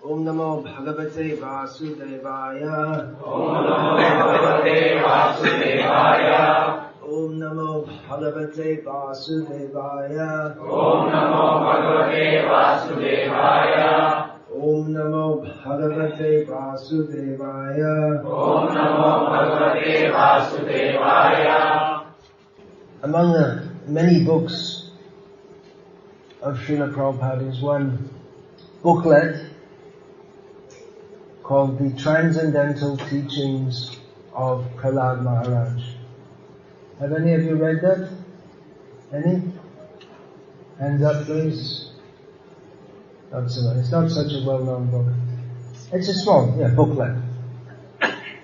Om Namo Bhagavate Vasudevaya. Om Namo Bhagavate Vasudevaya. Om Namo Bhagavate Vasudevaya. Om Namo Bhagavate Vasudevaya. Om Namo Bhagavate Vasudevaya. Om Namo Bhagavate Vasudevaya. Among the many books of Srila Prabhupada is one booklet called The Transcendental Teachings of Khalad Maharaj. Have any of you read that? Any? Hands up, please. Not so much. It's not such a well-known book. It's a small, booklet.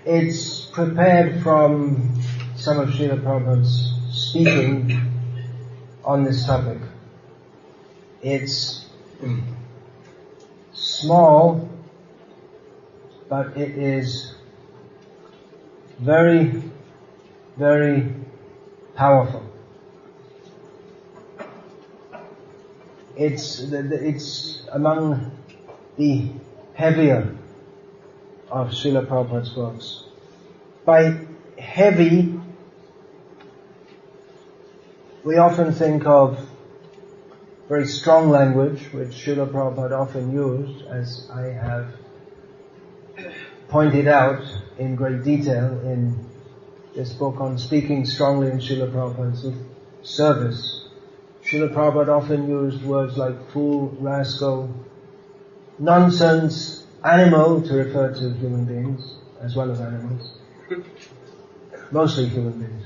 It's prepared from some of Srila Prabhupada's speaking on this topic. It's small, but it is very, very powerful. It's among the heavier of Srila Prabhupada's books. By heavy, we often think of very strong language, which Srila Prabhupada often used, as I have pointed out in great detail in this book on speaking strongly in Srila Prabhupada's service. Srila Prabhupada often used words like fool, rascal, nonsense, animal to refer to human beings as well as animals. Mostly human beings.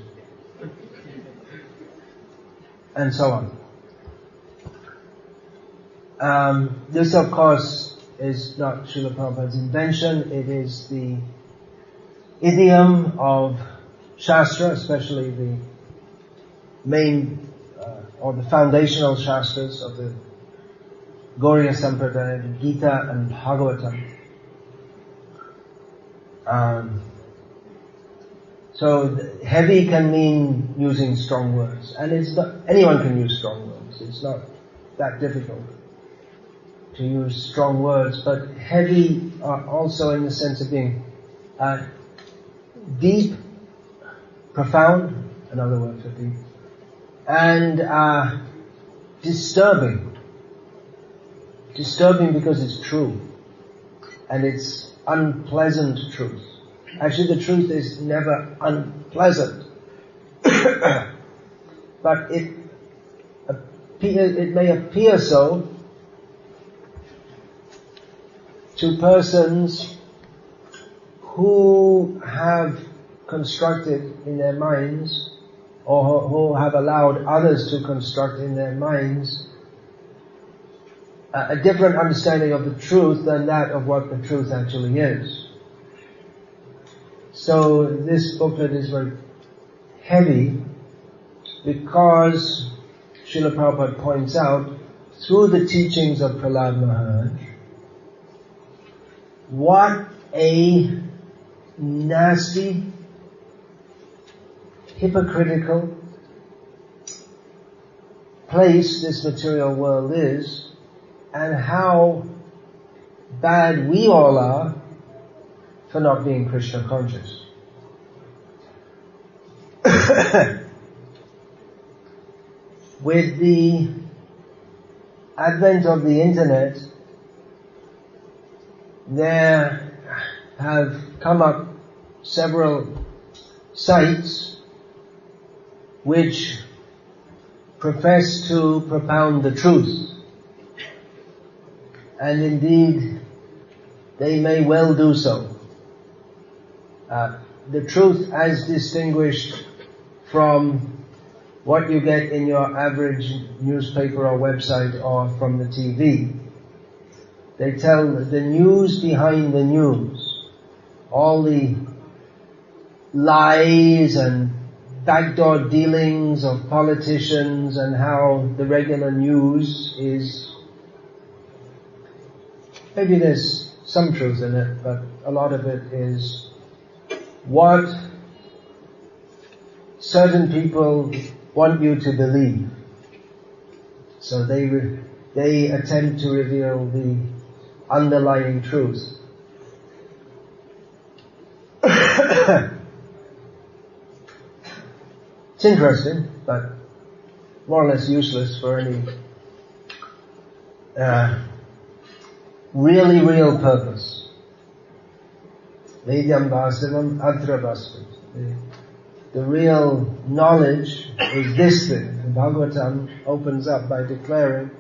And so on. This, of course, is not Srila Prabhupada's invention. It is the idiom of Shastra, especially the main or the foundational Shastras of the Gauriya Sampradaya, the Gita and Bhagavatam. So heavy can mean using strong words, and it's not, anyone can use strong words. It's not that difficult to use strong words, but heavy also in the sense of being deep, profound, another word for deep, and disturbing. Disturbing because it's true, and it's unpleasant truth. Actually, the truth is never unpleasant, but it may appear so to persons who have constructed in their minds, or who have allowed others to construct in their minds, a different understanding of the truth than that of what the truth actually is. So this booklet is very heavy because Srila Prabhupada points out through the teachings of Prahlada Maharaj what a nasty, hypocritical place this material world is, and how bad we all are for not being Krishna conscious. With the advent of the internet, there have come up several sites which profess to propound the truth. And indeed, they may well do so. The truth as distinguished from what you get in your average newspaper or website or from the TV. They tell the news behind the news, all the lies and backdoor dealings of politicians, and how the regular news is, maybe there's some truth in it, but a lot of it is what certain people want you to believe. So they attempt to reveal the underlying truth. It's interesting, but more or less useless for any really real purpose. Vedyam vastavam atra vastam. The real knowledge is this thing. And Bhagavatam opens up by declaring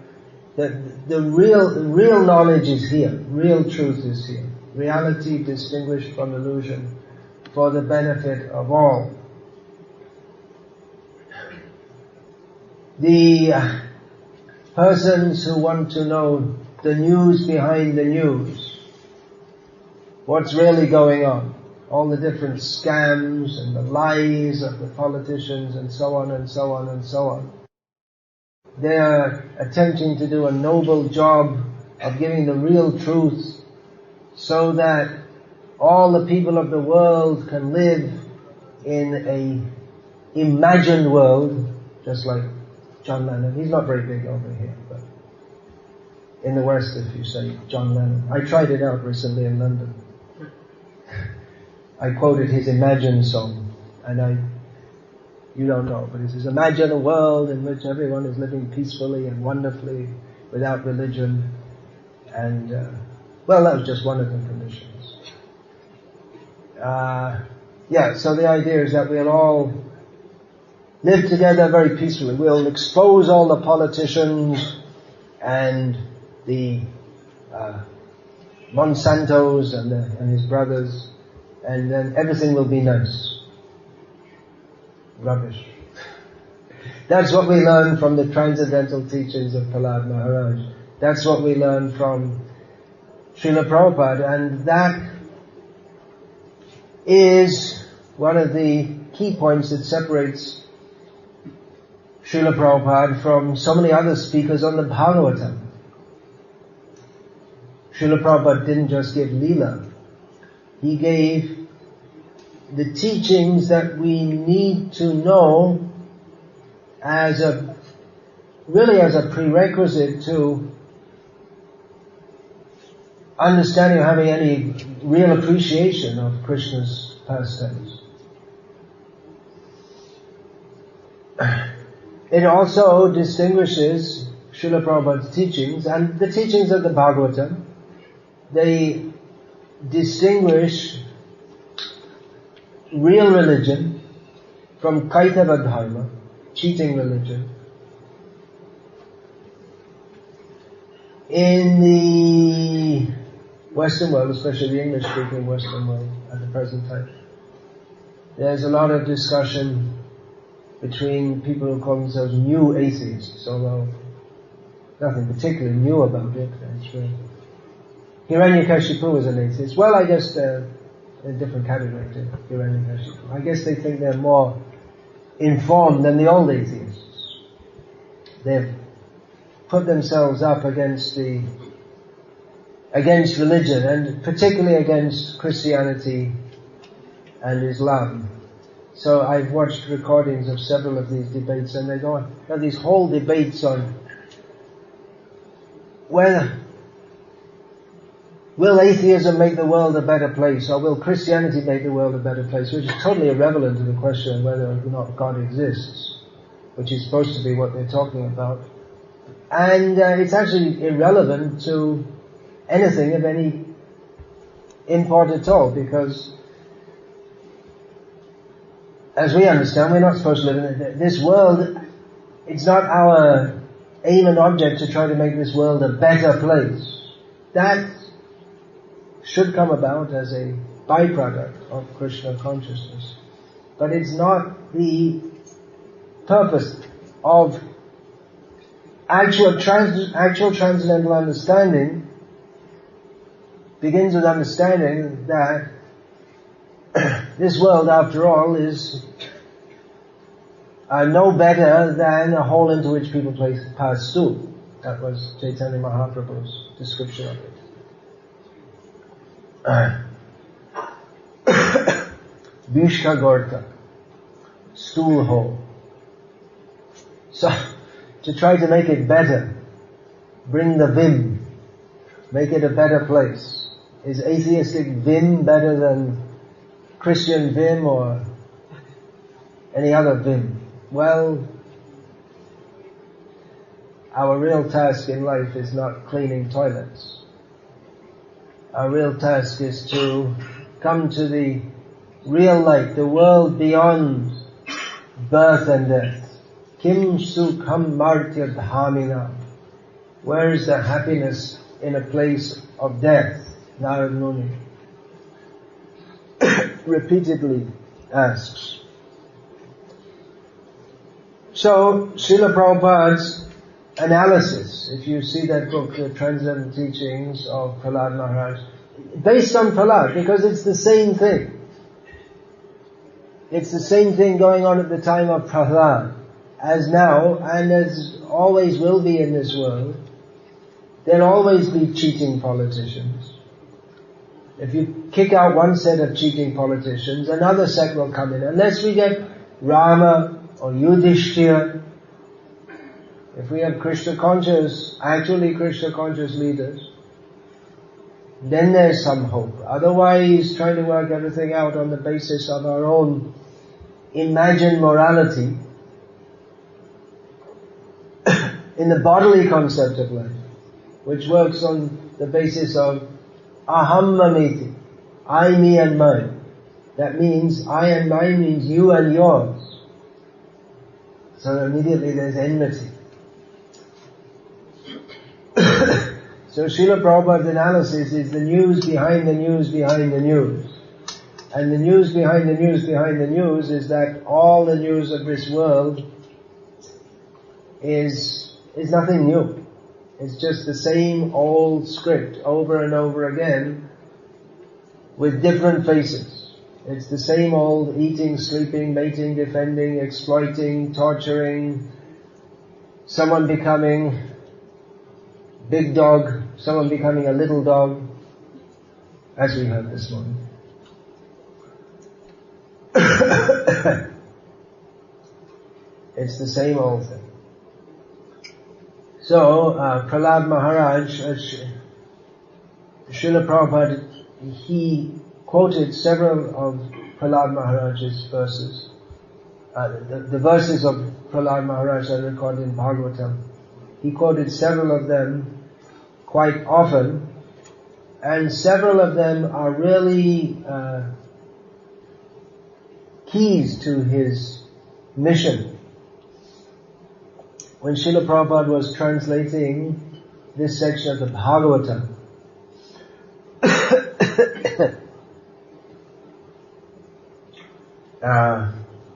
that the real knowledge is here. Real truth is here. Reality distinguished from illusion for the benefit of all. The persons who want to know the news behind the news, what's really going on, all the different scams and the lies of the politicians and so on and so on and so on. They are attempting to do a noble job of giving the real truth so that all the people of the world can live in a imagined world, just like John Lennon. He's not very big over here, but in the West if you say John Lennon. I tried it out recently in London. I quoted his Imagine song, and you don't know, but it says, imagine a world in which everyone is living peacefully and wonderfully without religion, and well, that was just one of the conditions. So the idea is that we'll all live together very peacefully. We'll expose all the politicians and the Monsantos and his brothers, and then everything will be nice. Rubbish. That's what we learn from the transcendental teachings of Khalad Maharaj. That's what we learn from Srila Prabhupada, and that is one of the key points that separates Srila Prabhupada from so many other speakers on the Bhagavatam. Srila Prabhupada didn't just give Leela. He gave the teachings that we need to know as a prerequisite to understanding or having any real appreciation of Krishna's pastimes. It also distinguishes Srila Prabhupada's teachings and the teachings of the Bhagavatam. They distinguish real religion from Kaitava Dharma, cheating religion. In the Western world, especially the English-speaking Western world at the present time, there's a lot of discussion between people who call themselves new atheists, although nothing particularly new about it. Hiranyakashipu was an atheist. Well, I guess they're in a different category to Hiranyakashipu. I guess they think they're more informed than the old atheists. They've put themselves up against religion, and particularly against Christianity and Islam. So I've watched recordings of several of these debates, and they go on. Now these whole debates on whether will atheism make the world a better place, or will Christianity make the world a better place, which is totally irrelevant to the question of whether or not God exists, which is supposed to be what they're talking about. And it's actually irrelevant to anything of any import at all, because as we understand, we're not supposed to live in this world. It's not our aim and object to try to make this world a better place. That should come about as a byproduct of Krishna consciousness. But it's not the purpose of actual transcendental understanding. Begins with understanding that this world, after all, is no better than a hole into which people pass through. That was Chaitanya Mahaprabhu's description of it. Bhishka Gorta, stool hole. So, to try to make it better, bring the vim, make it a better place. Is atheistic vim better than Christian vim or any other vim? Well, our real task in life is not cleaning toilets. Our real task is to come to the real light, the world beyond birth and death. Kim sukham martya dhamina. Where is the happiness in a place of death? Narad Muni repeatedly asks. So, Srila Prabhupada's analysis, if you see that book, The Transcendental Teachings of Prahlada Maharaj, based on Prahlada, because it's the same thing. It's the same thing going on at the time of Prahlada, as now, and as always will be in this world. There'll always be cheating politicians. If you kick out one set of cheating politicians, another set will come in. Unless we get Rama or Yudhishthira, if we have Krishna conscious, actually Krishna conscious leaders, then there's some hope. Otherwise, trying to work everything out on the basis of our own imagined morality in the bodily concept of life, which works on the basis of aham mameti, I, me and mine. That means I and mine means you and yours. So immediately there's enmity. So Srila Prabhupada's analysis is the news behind the news behind the news. And the news behind the news behind the news is that all the news of this world is nothing new. It's just the same old script over and over again with different faces. It's the same old eating, sleeping, mating, defending, exploiting, torturing, someone becoming big dog, someone becoming a little dog, as we heard this morning. It's the same old thing. So, Prahlada Maharaj, Srila Prabhupada, he quoted several of Prahlada Maharaj's verses. The verses of Prahlada Maharaj are recorded in Bhagavatam. He quoted several of them quite often, and several of them are really keys to his mission. When Srila Prabhupada was translating this section of the Bhagavatam,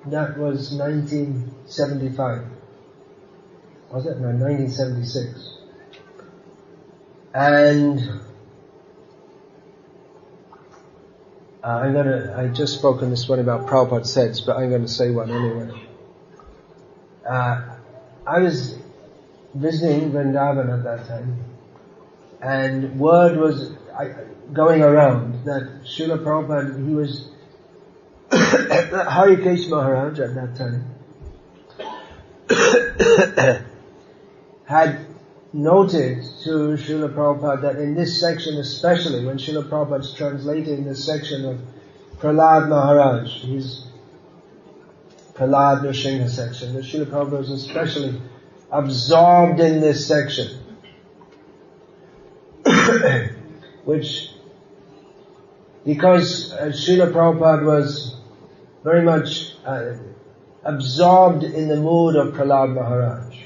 that was 1975. Was it? No, 1976. And I just spoken this one about Prabhupada sets, but I'm going to say one anyway. I was visiting Vrindavan at that time, and word was going around that Srila Prabhupada, he was Harikesh Maharaj at that time, had noted to Srila Prabhupada that in this section especially, when Srila Prabhupada's translating this section of Prahlada Maharaj, his Prahlada Nrsimha section, that Srila Prabhupada was especially absorbed in this section, which, because Srila Prabhupada was very much absorbed in the mood of Prahlada Maharaj.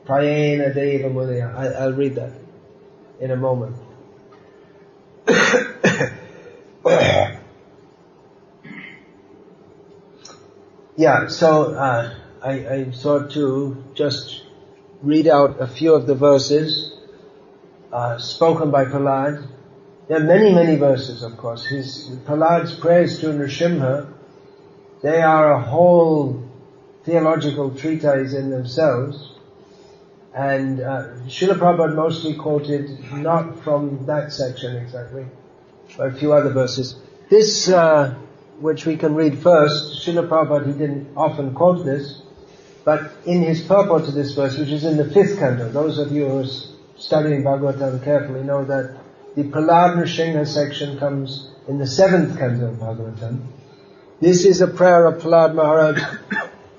Prayena Deva Mudaya. I'll read that in a moment. Yeah, so I thought to just read out a few of the verses spoken by Khalad. There are many, many verses, of course. Prahlad's prayers to Nrsimha, they are a whole theological treatise in themselves. And Srila Prabhupada mostly quoted not from that section exactly, but a few other verses. This, which we can read first, Srila Prabhupada, he didn't often quote this, but in his purport to this verse, which is in the 5th canto, those of you who are studying Bhagavatam carefully know that the Prahlada Nrsimha section comes in the 7th canto of Bhagavatam. This is a prayer of Prahlada Maharaj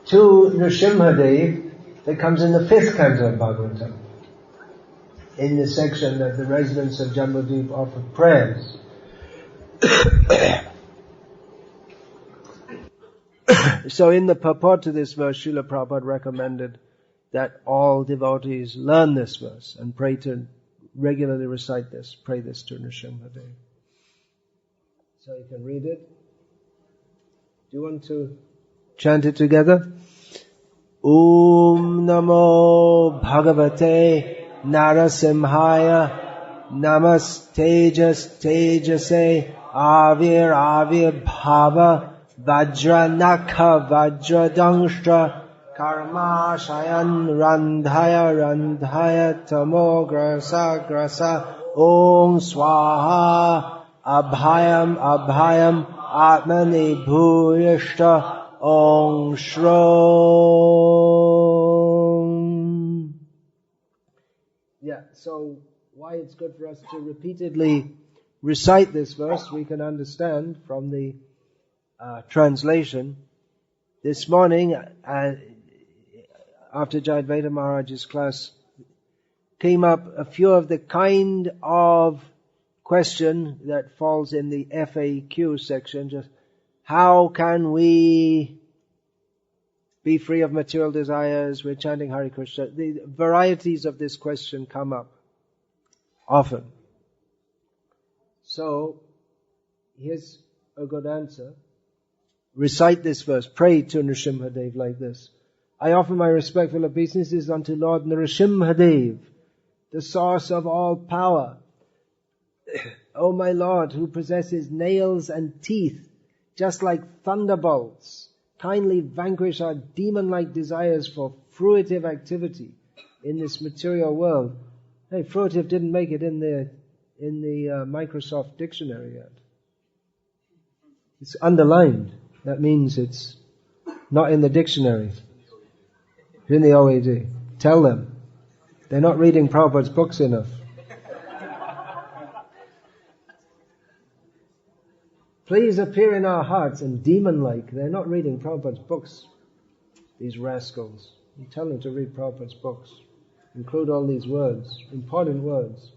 to Nrsimhadev that comes in the 5th canto of Bhagavatam, in the section that the residents of Jambudvip offer prayers. So in the purport to this verse, Srila Prabhupada recommended that all devotees learn this verse and regularly recite this, pray this to Nrsimhadev. So you can read it. Do you want to chant it together? Om Namo Bhagavate Narasimhaya Namastejas Tejase Avir Bhava Vajranakha Vajradangshtra Karma Shayan Randhaya Tamo Grasa Om Swaha Abhayam Atmani Bhuyashta Om Shrom. Yeah, so why it's good for us to repeatedly recite this verse, we can understand from the translation. This morning, after Jayadvaita Maharaj's class, came up a few of the kind of question that falls in the FAQ section, just how can we be free of material desires? We're chanting Hare Krishna. The varieties of this question come up often. So, here's a good answer. Recite this verse. Pray to Nrsimhadev like this. I offer my respectful obeisances unto Lord Nrsimhadev, the source of all power. O my Lord, who possesses nails and teeth, just like thunderbolts, kindly vanquish our demon-like desires for fruitive activity in this material world. Hey, fruitive didn't make it in the Microsoft dictionary yet. It's underlined. That means it's not in the dictionary. It's in the OAD. Tell them. They're not reading Prabhupada's books enough. Please appear in our hearts, and demon-like. They're not reading Prabhupada's books, these rascals. You tell them to read Prabhupada's books. Include all these words, important words.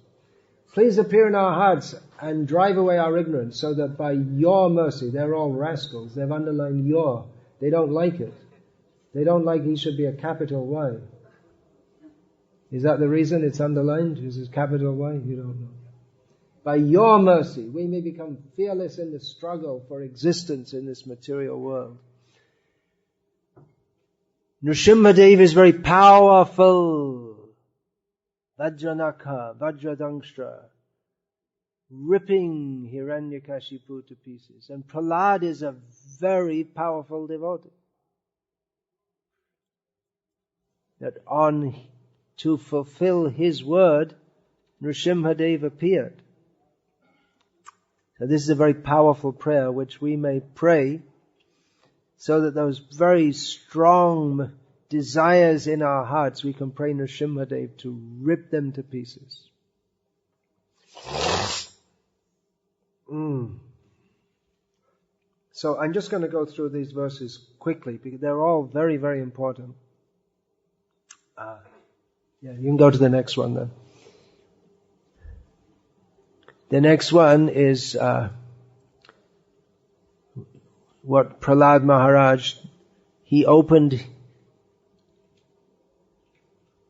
Please appear in our hearts and drive away our ignorance, so that by your mercy, they're all rascals. They've underlined your. They don't like it. They don't like he should be a capital Y. Is that the reason it's underlined? Is it capital Y? You don't know. By your mercy, we may become fearless in the struggle for existence in this material world. Nrsimhadev is very powerful. Vajranakha, Vajradangshtra, ripping Hiranyakashipu to pieces. And Prahlada is a very powerful devotee. That to fulfill his word, Nrsimhadev appeared. So this is a very powerful prayer which we may pray so that those very strong desires in our hearts, we can pray Nrsimhadev to rip them to pieces. So I'm just going to go through these verses quickly because they're all very, very important. You can go to the next one then. The next one is what Prahlada Maharaj, he opened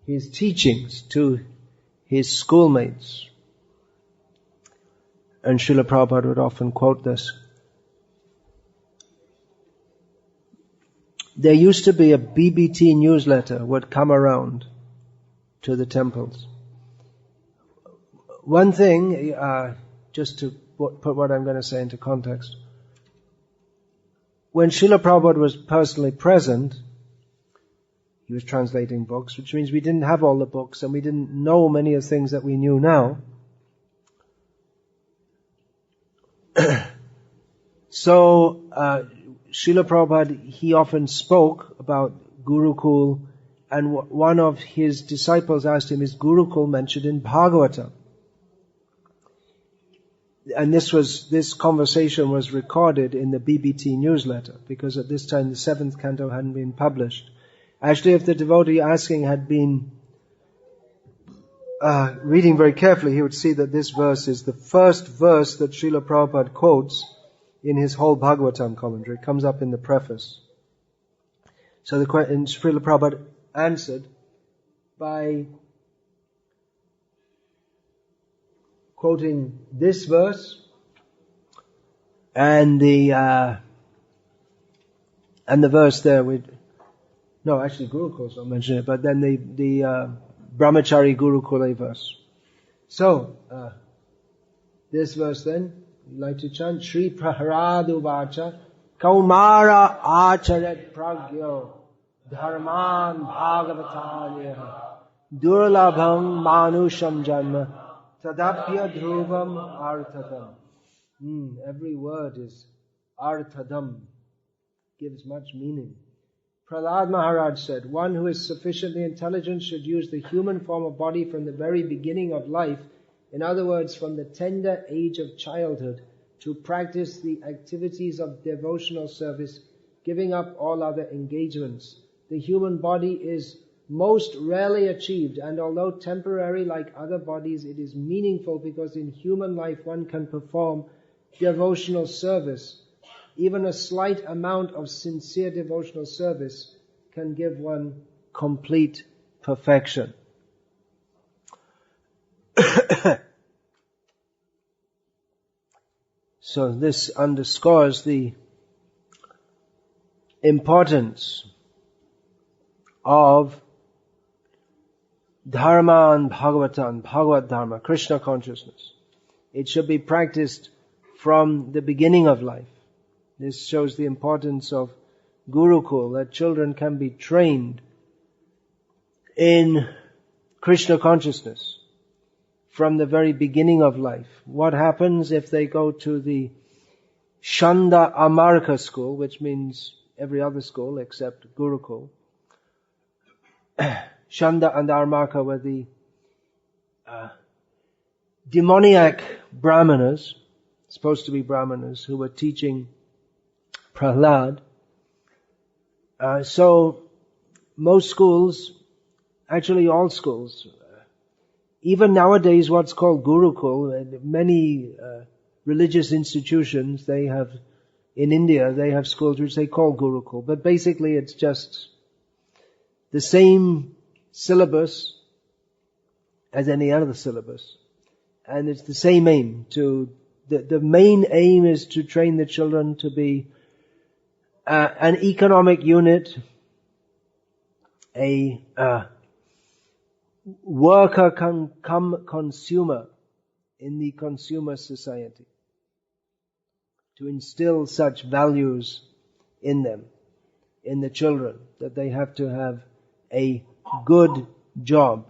his teachings to his schoolmates. And Srila Prabhupada would often quote this. There used to be a BBT newsletter would come around to the temples. One thing, just to put what I'm going to say into context. When Srila Prabhupada was personally present, he was translating books, which means we didn't have all the books and we didn't know many of the things that we knew now. So, Srila Prabhupada, he often spoke about Gurukul And one of his disciples asked him, is Gurukul mentioned in Bhagavatam? And this conversation was recorded in the BBT newsletter, because at this time the 7th canto hadn't been published. Actually, if the devotee asking had been reading very carefully, he would see that this verse is the first verse that Srila Prabhupada quotes in his whole Bhagavatam commentary. It comes up in the preface. So Srila Prabhupada answered by quoting this verse and the verse there with Gurukul's not mentioned it, but then the Brahmachari Gurukula verse. So this verse then, you'd like to chant Shri Prahlada Vacha Kaumara Acharet Pragyo Dharman Bhagavatanya Durlabham Manusham Janma Tadapya Dhruvam Arthadam. Every word is Arthadam, gives much meaning. Prahlada Maharaj said, one who is sufficiently intelligent should use the human form of body from the very beginning of life, in other words, from the tender age of childhood, to practice the activities of devotional service, giving up all other engagements. The human body is most rarely achieved, and although temporary like other bodies, it is meaningful because in human life one can perform devotional service. Even a slight amount of sincere devotional service can give one complete perfection. So this underscores the importance of Dharma and Bhagavatam, Bhagavad Dharma, Krishna consciousness. It should be practiced from the beginning of life. This shows the importance of Gurukul, that children can be trained in Krishna consciousness from the very beginning of life. What happens if they go to the Shanda Amarka school, which means every other school except Gurukul? Shanda and Amarka were the demoniac brahmanas, supposed to be brahmanas, who were teaching Prahlad. So most schools, actually all schools, even nowadays what's called Gurukul, many religious institutions, they have, in India, they have schools which they call Gurukul, but basically it's just the same syllabus as any other syllabus. And it's the same aim. The main aim is to train the children to be an economic unit, a worker come consumer in the consumer society. To instill such values in them, in the children, that they have to have a good job.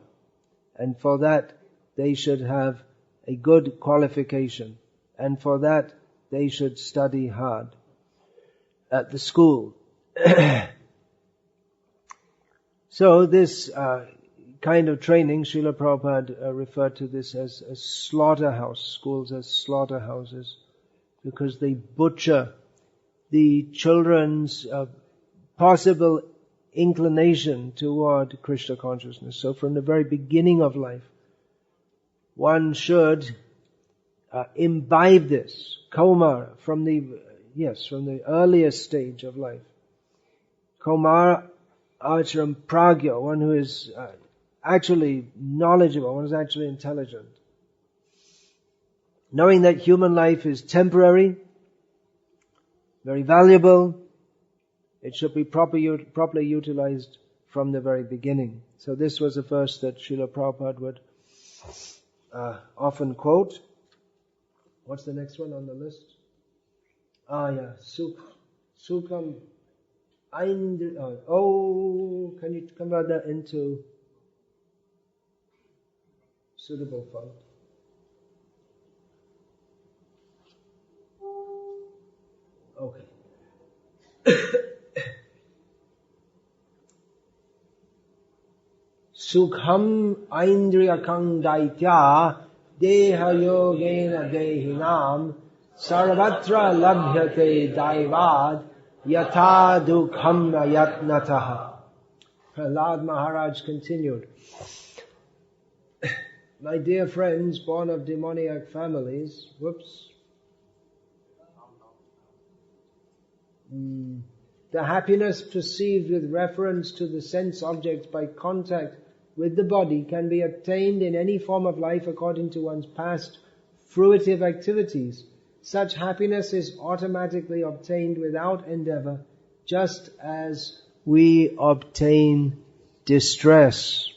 And for that, they should have a good qualification. And for that, they should study hard at the school. So this kind of training, Srila Prabhupada referred to this as a slaughterhouse, schools as slaughterhouses, because they butcher the children's possible inclination toward Krishna consciousness. So from the very beginning of life, one should imbibe this, Kaumara, from the earliest stage of life. Kaumara Acharam Pragya, one who is actually knowledgeable, one who is actually intelligent. Knowing that human life is temporary, very valuable, it should be properly utilized from the very beginning. So this was a verse that Srila Prabhupada would often quote. What's the next one on the list? Sukam Aindri. Can you convert that into suitable font? Okay. sukham aindriyakam daitya deha yogena dehinam sarvatra labhyate daivad yatha dukham yatnataha. Prahlad Maharaj continued, my dear friends born of demoniac families, the happiness perceived with reference to the sense objects by contact with the body can be attained in any form of life according to one's past fruitive activities. Such happiness is automatically obtained without endeavor, just as we obtain distress.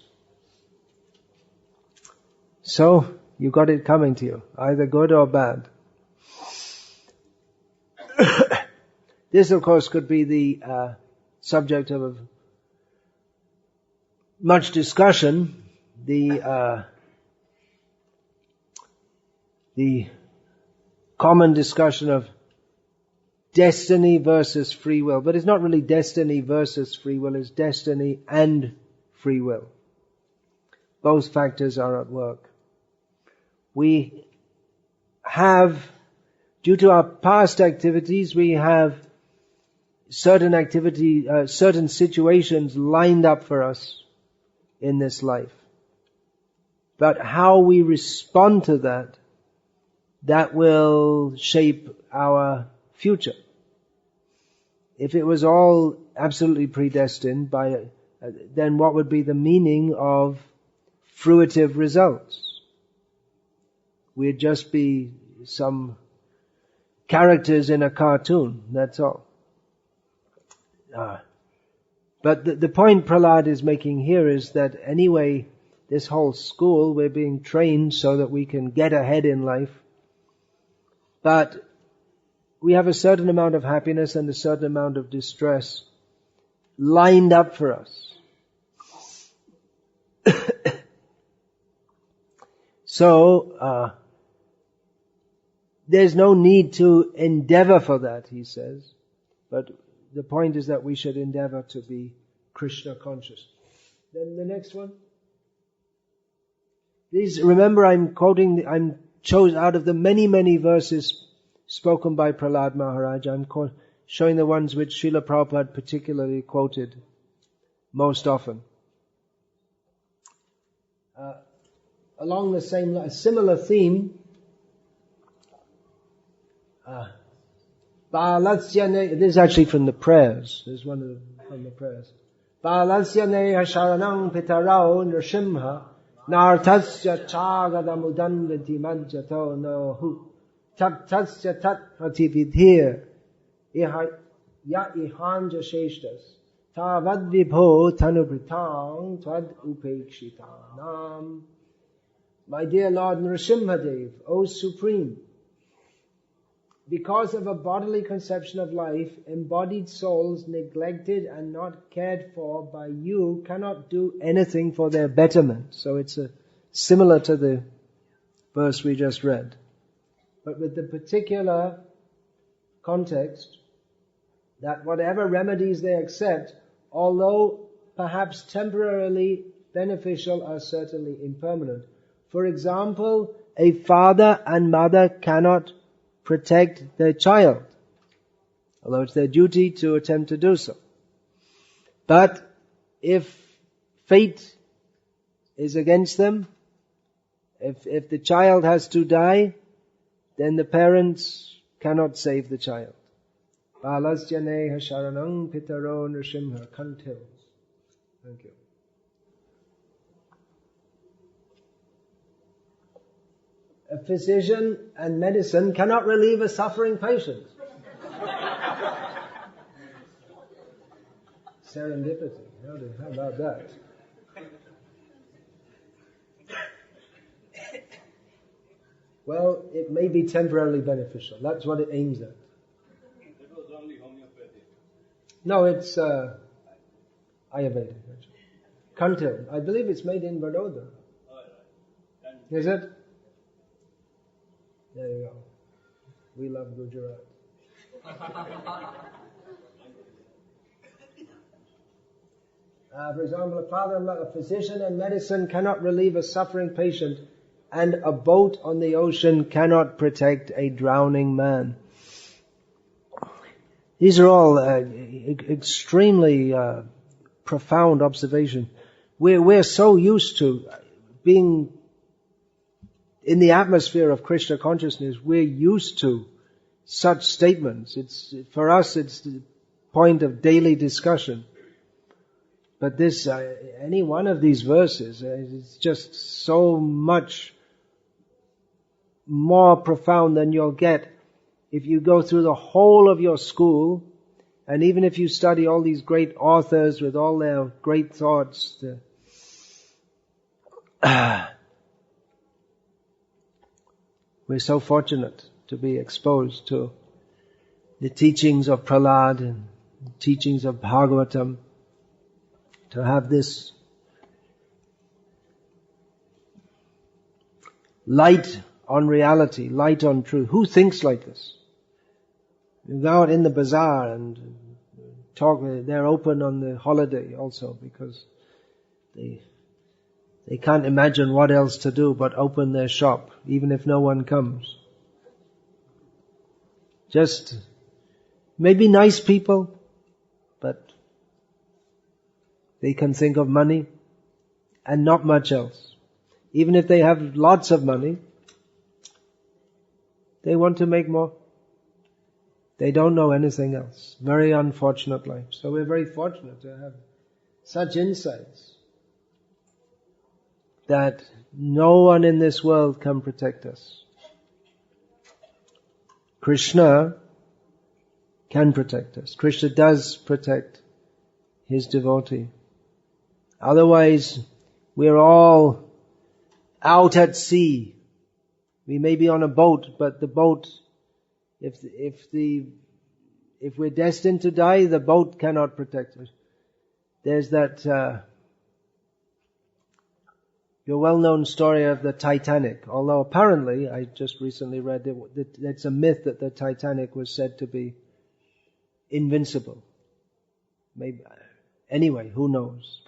So, you got it coming to you, either good or bad. This, of course, could be the subject of much discussion, the common discussion of destiny versus free will. But it's not really destiny versus free will, it's destiny and free will. Both factors are at work. We have, due to our past activities, we have certain situations lined up for us in this life. But how we respond to that will shape our future. If it was all absolutely predestined, then what would be the meaning of fruitive results? We'd just be some characters in a cartoon, that's all. But the point Prahlad is making here is that anyway, this whole school, we're being trained so that we can get ahead in life. But we have a certain amount of happiness and a certain amount of distress lined up for us. So, there's no need to endeavor for that, he says. But the point is that we should endeavor to be Krishna conscious. Then the next one. These, remember I'm chose out of the many, many verses spoken by Prahlad Maharaj, I'm showing the ones which Srila Prabhupada particularly quoted most often. Along the similar theme, this is actually from the prayers. There's one from the prayers. Balasya neha sharanam pitarao nrsimha nartasya chagadamudandati majjato no hu tattasya tat pratividhir ya ihanja sheshtas tavad vibho tanubritang tvad upekshitanam. My dear Lord Nrsimhadev, O Supreme, because of a bodily conception of life, embodied souls neglected and not cared for by you cannot do anything for their betterment. So it's similar to the verse we just read. But with the particular context that whatever remedies they accept, although perhaps temporarily beneficial, are certainly impermanent. For example, a father and mother cannot protect their child, although it's their duty to attempt to do so. But if fate is against them, if the child has to die, then the parents cannot save the child. Balasya neha sharanam pitaro nrsimha kantil. Thank you. A physician and medicine cannot relieve a suffering patient. Serendipity. How about that? Well, it may be temporarily beneficial. That's what it aims at. It was only homeopathic. No, it's Ayurvedic. Kantil. I believe it's made in Vadodara. Is it? There you go. We love Gujarat. For example, a physician and medicine cannot relieve a suffering patient, and a boat on the ocean cannot protect a drowning man. These are all extremely profound observations. We're so used to being in the atmosphere of Krishna consciousness. We're used to such statements. For us, it's the point of daily discussion. But this, any one of these verses, is just so much more profound than you'll get if you go through the whole of your school, and even if you study all these great authors with all their great thoughts. We're so fortunate to be exposed to the teachings of Prahlada and the teachings of Bhagavatam, to have this light on reality, light on truth. Who thinks like this? You go out in the bazaar and talk. They're open on the holiday also because they can't imagine what else to do but open their shop, even if no one comes. Just maybe nice people, but they can think of money and not much else. Even if they have lots of money, they want to make more. They don't know anything else. Very unfortunate life. So we're very fortunate to have such insights that no one in this world can protect us. Krishna can protect us. Krishna does protect his devotee. Otherwise, we're all out at sea. We may be on a boat, but the boat, if we're destined to die, the boat cannot protect us. There's that your well-known story of the Titanic. Although apparently, I just recently read that it's a myth that the Titanic was said to be invincible. Maybe anyway, who knows?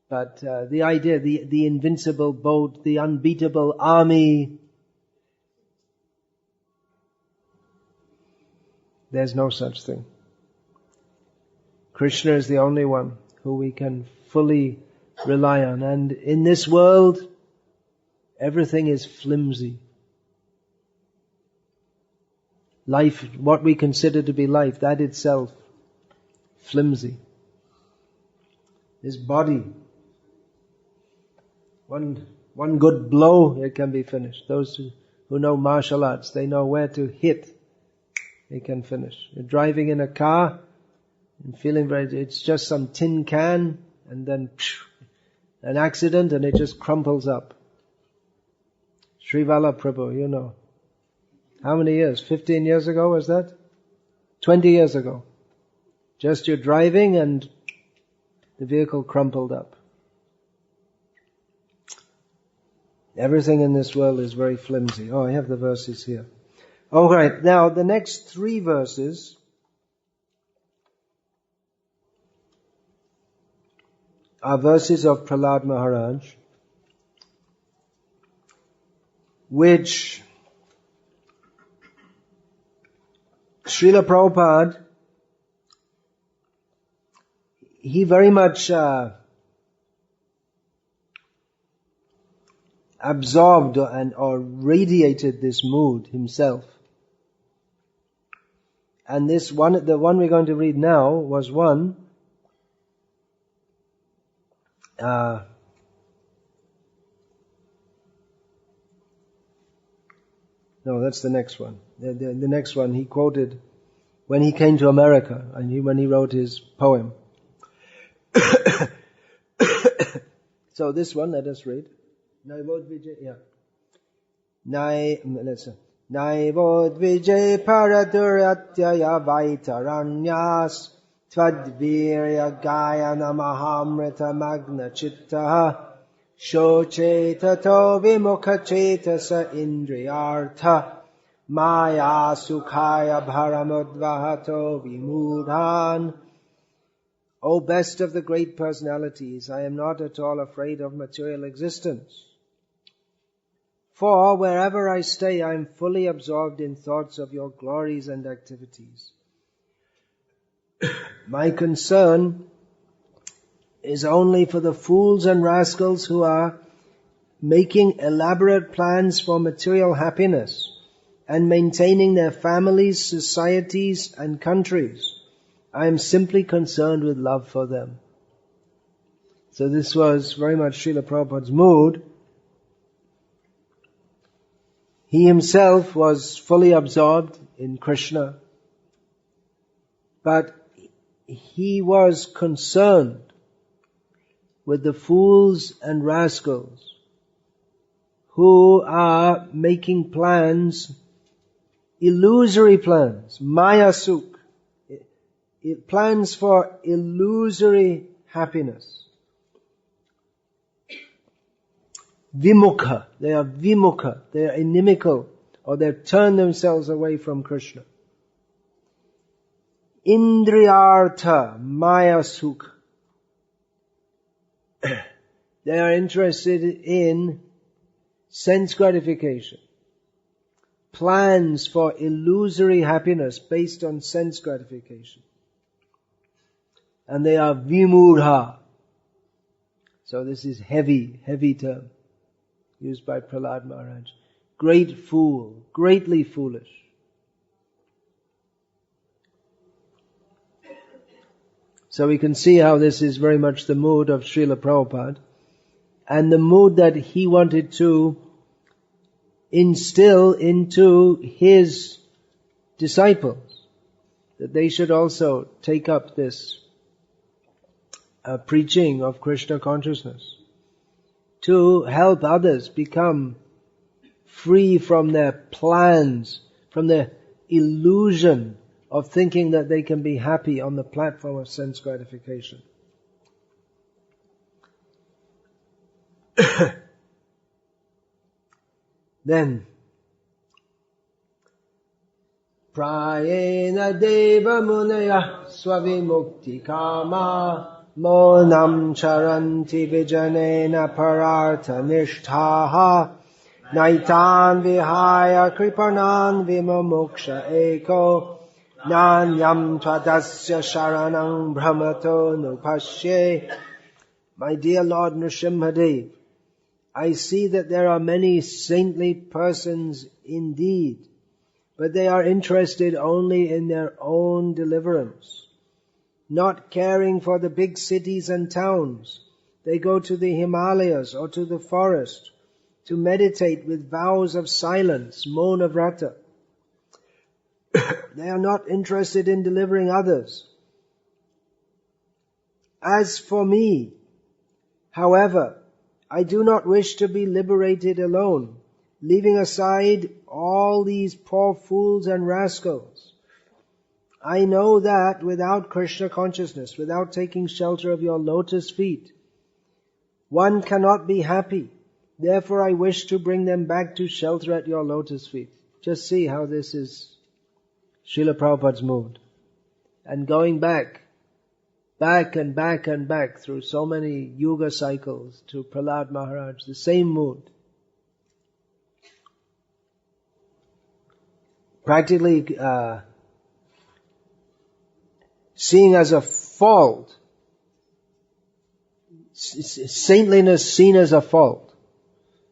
But the idea, the invincible boat, the unbeatable army, there's no such thing. Krishna is the only one who we can fully rely on. And in this world, everything is flimsy. Life, what we consider to be life, that itself, flimsy. This body, one good blow, it can be finished. Those who know martial arts, they know where to hit. It can finish. You're driving in a car and feeling it's just some tin can, and then an accident and it just crumples up. Srivala Prabhu, you know. How many years? 15 years ago was that? 20 years ago. Just you're driving and the vehicle crumpled up. Everything in this world is very flimsy. Oh, I have the verses here. Alright, now the next 3 verses are verses of Prahlada Maharaj, which Srila Prabhupada, he very much absorbed or radiated this mood himself. And this one, the one we're going to read now, was one no, that's the next one. The next one he quoted when he came to America and when he wrote his poem. So this one, let us read. Naivod Vijay Paraduratyaya Vaitaranyas Tvadvirya Gayana Mahamrita Magna Chittaha Shochetato Vimukachetasa Indriyartha Maya Sukhaya Bharamudvahato Vimudhan. O best of the great personalities, I am not at all afraid of material existence. For wherever I stay, I am fully absorbed in thoughts of your glories and activities. My concern is only for the fools and rascals who are making elaborate plans for material happiness and maintaining their families, societies, and countries. I am simply concerned with love for them. So this was very much Srila Prabhupada's mood. He himself was fully absorbed in Krishna, but he was concerned with the fools and rascals who are making plans, illusory plans, maya sukh, plans for illusory happiness. Vimukha, they are inimical, or they turn themselves away from Krishna. Indriyartha, maya sukh. They are interested in sense gratification. Plans for illusory happiness based on sense gratification. And they are vimudha. So this is heavy term used by Prahlada Maharaj. Great fool, greatly foolish. So we can see how this is very much the mood of Srila Prabhupada, and the mood that he wanted to instill into his disciples, that they should also take up this preaching of Krishna consciousness, to help others become free from their plans, from their illusion of thinking that they can be happy on the platform of sense gratification. Then, Prayena deva munaya swavimukti kama monam charanti vijanena parartha nishthaha naitan vihaya kripanan vimamoksha eko nanyam twadasya sharanam brahmato nupashye. My dear Lord Nrsimhadev, I see that there are many saintly persons indeed, but they are interested only in their own deliverance, not caring for the big cities and towns. They go to the Himalayas or to the forest to meditate with vows of silence, Mauna Vrata. They are not interested in delivering others. As for me, however, I do not wish to be liberated alone, leaving aside all these poor fools and rascals. I know that without Krishna consciousness, without taking shelter of your lotus feet, one cannot be happy. Therefore I wish to bring them back to shelter at your lotus feet. Just see how this is Srila Prabhupada's mood. And going back and back through so many yuga cycles to Prahlada Maharaj, the same mood. Practically seeing as a fault, saintliness seen as a fault.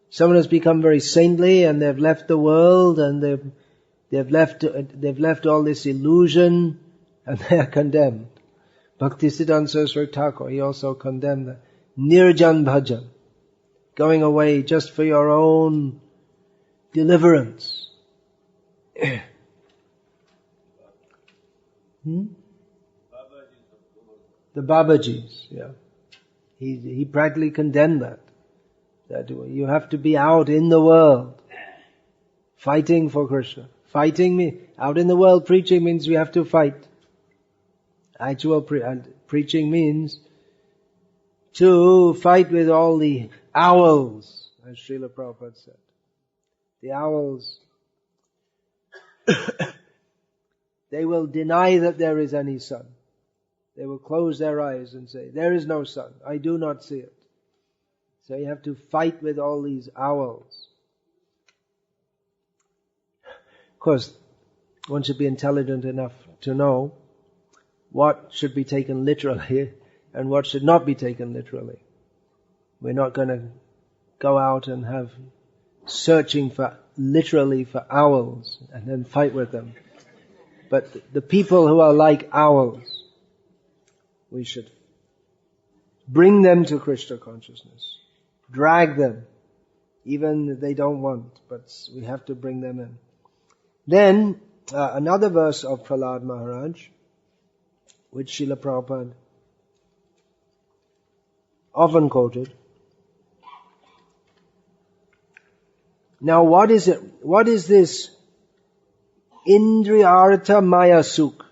Someone has become very saintly and they've left the world and they've left all this illusion and they are condemned. Bhaktisiddhanta Saraswati Thakur, he also condemned that. Nirjan bhajan, going away just for your own deliverance. The Babajis, yeah. He practically condemned that you have to be out in the world, fighting for Krishna. Out in the world preaching means we have to fight. Actual preaching means to fight with all the owls, as Srila Prabhupada said. The owls, they will deny that there is any sun. They will close their eyes and say, there is no sun, I do not see it. So you have to fight with all these owls. Of course, one should be intelligent enough to know what should be taken literally and what should not be taken literally. We're not going to go out and have searching literally for owls and then fight with them. But the people who are like owls, we should bring them to Krishna consciousness. Drag them, even if they don't want, but we have to bring them in. Then, another verse of Prahlada Maharaj, which Srila Prabhupada often quoted. Now what is it? What is this Indriyartha Maya Sukh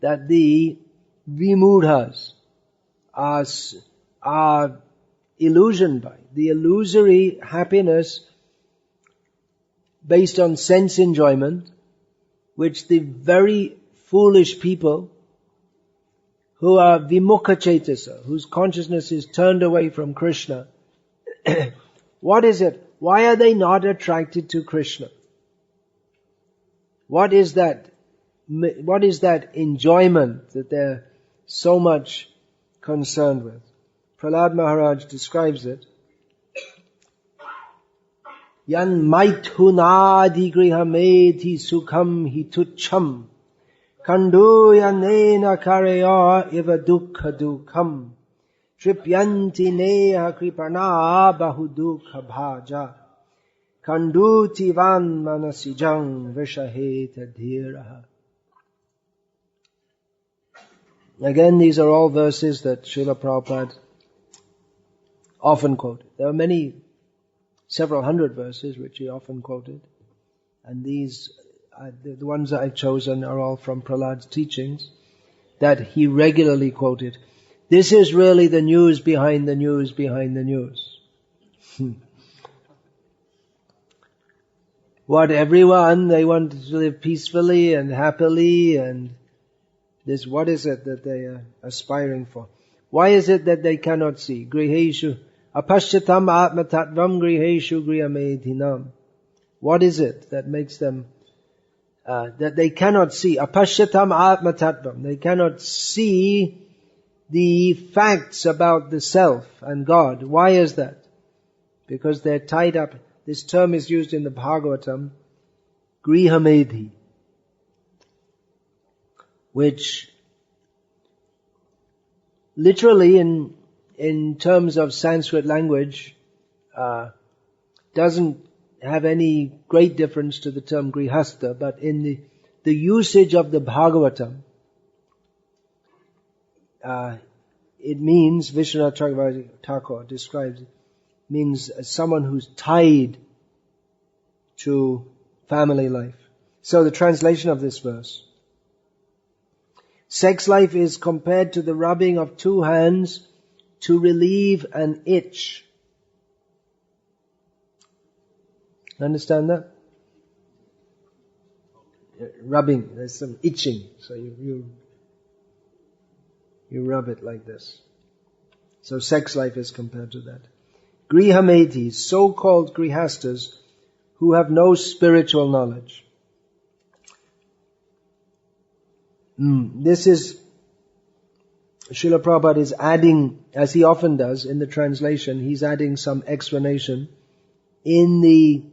that the Vimudhas are illusioned by? The illusory happiness based on sense enjoyment, which the very foolish people who are vimukha cetasa, whose consciousness is turned away from Krishna, what is it? Why are they not attracted to Krishna? What is that enjoyment that they're so much concerned with? Prahlada Maharaj describes it. Yan maithunadi grihamedhi sukham hitucham kandu yanena karaya iva dukkha dukkam tripyanti neha kripana bahudukha bhaja kanduti van manasijang vishaheta dhiraha. Again, these are all verses that Srila Prabhupada often quoted. There are several hundred verses which he often quoted. And these, the ones that I've chosen are all from Prahlada's teachings that he regularly quoted. This is really the news behind the news behind the news. What everyone, they want to live peacefully and happily, and what is it that they are aspiring for? Why is it that they cannot see? Griheshu apashyatam atmatatvam griheshu griyamedhinam. What is it that makes them, that they cannot see? Apashyatam atmatatvam. They cannot see the facts about the self and God. Why is that? Because they're tied up. This term is used in the Bhagavatam, grihamedhi, which literally in terms of Sanskrit language doesn't have any great difference to the term grihastha, but in the usage of the Bhagavatam, it means, Vishwanath Thakur describes it, means someone who's tied to family life. So the translation of this verse: sex life is compared to the rubbing of two hands to relieve an itch. Understand that? Rubbing, there's some itching, so you rub it like this. So sex life is compared to that. Grihamedhi, so-called grihastas who have no spiritual knowledge. This is, Srila Prabhupada is adding, as he often does in the translation, he's adding some explanation in the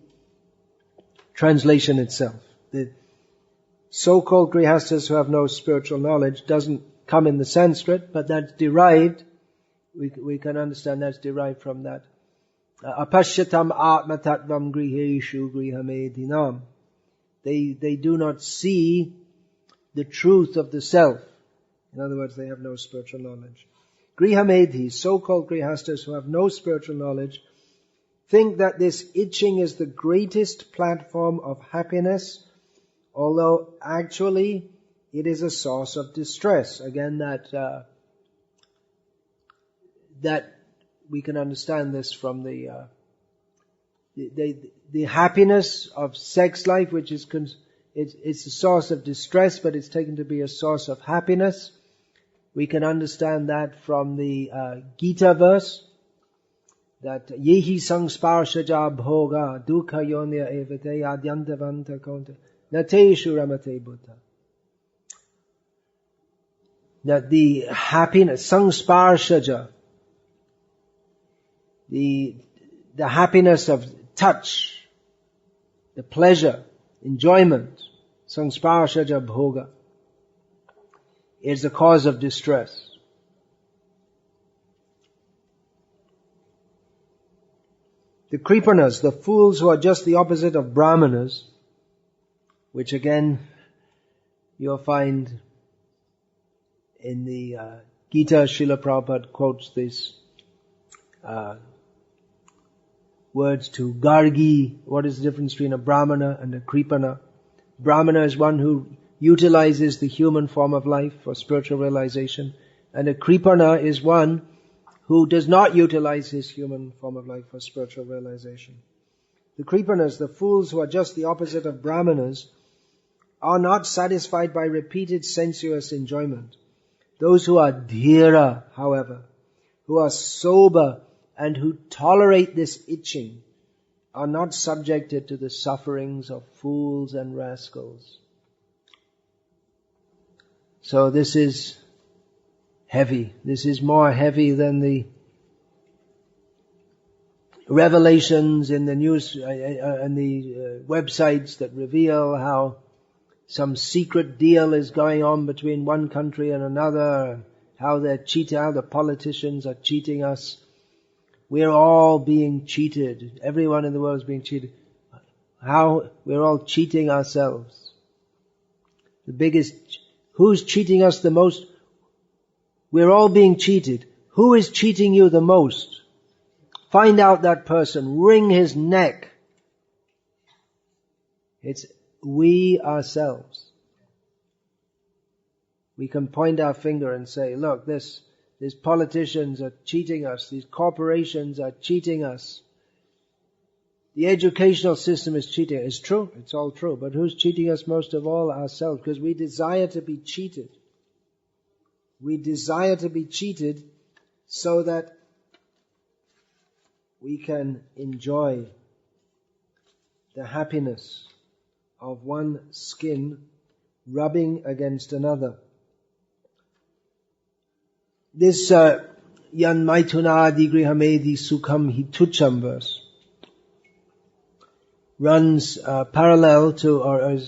translation itself. The so-called grihastas who have no spiritual knowledge doesn't come in the Sanskrit, but that's derived, we can understand that's derived from that. Apashyatam atma tattvam griheshu grihamedhinam. They do not see the truth of the self. In other words, they have no spiritual knowledge. Grihamedhi, so-called grihastas who have no spiritual knowledge, think that this itching is the greatest platform of happiness, although actually it is a source of distress. Again, that we can understand this from the happiness of sex life, which is it's a source of distress, but it's taken to be a source of happiness. We can understand that from the Gita verse, that yehi sangsparshaja bhoga dukha yonya evate adyantavanta konta nateshu ramate buddha. That the happiness, sangsparshaja, the happiness of touch, the pleasure, enjoyment, sangsparshaja bhoga, is the cause of distress. The kripanas, the fools who are just the opposite of brahmanas, which again you'll find in the Gita, Srila Prabhupada quotes these words to Gargi. What is the difference between a brahmana and a kripana? Brahmana is one who utilizes the human form of life for spiritual realization, and a kripana is one who does not utilize his human form of life for spiritual realization. The kripanas, the fools who are just the opposite of brahmanas, are not satisfied by repeated sensuous enjoyment. Those who are dhira, however, who are sober and who tolerate this itching, are not subjected to the sufferings of fools and rascals. So this is heavy. This is more heavy than the revelations in the news and the websites that reveal how some secret deal is going on between one country and another, how the politicians are cheating us. We're all being cheated. Everyone in the world is being cheated. How we're all cheating ourselves. Who's cheating us the most? We're all being cheated. Who is cheating you the most? Find out that person. Wring his neck. It's we ourselves. We can point our finger and say, look, these politicians are cheating us. These corporations are cheating us. The educational system is cheating. It's true. It's all true. But who's cheating us most of all? Ourselves. Because we desire to be cheated. We desire to be cheated so that we can enjoy the happiness of one skin rubbing against another. This yan maitunadi grihamedi sukham hitucham verse runs parallel to or a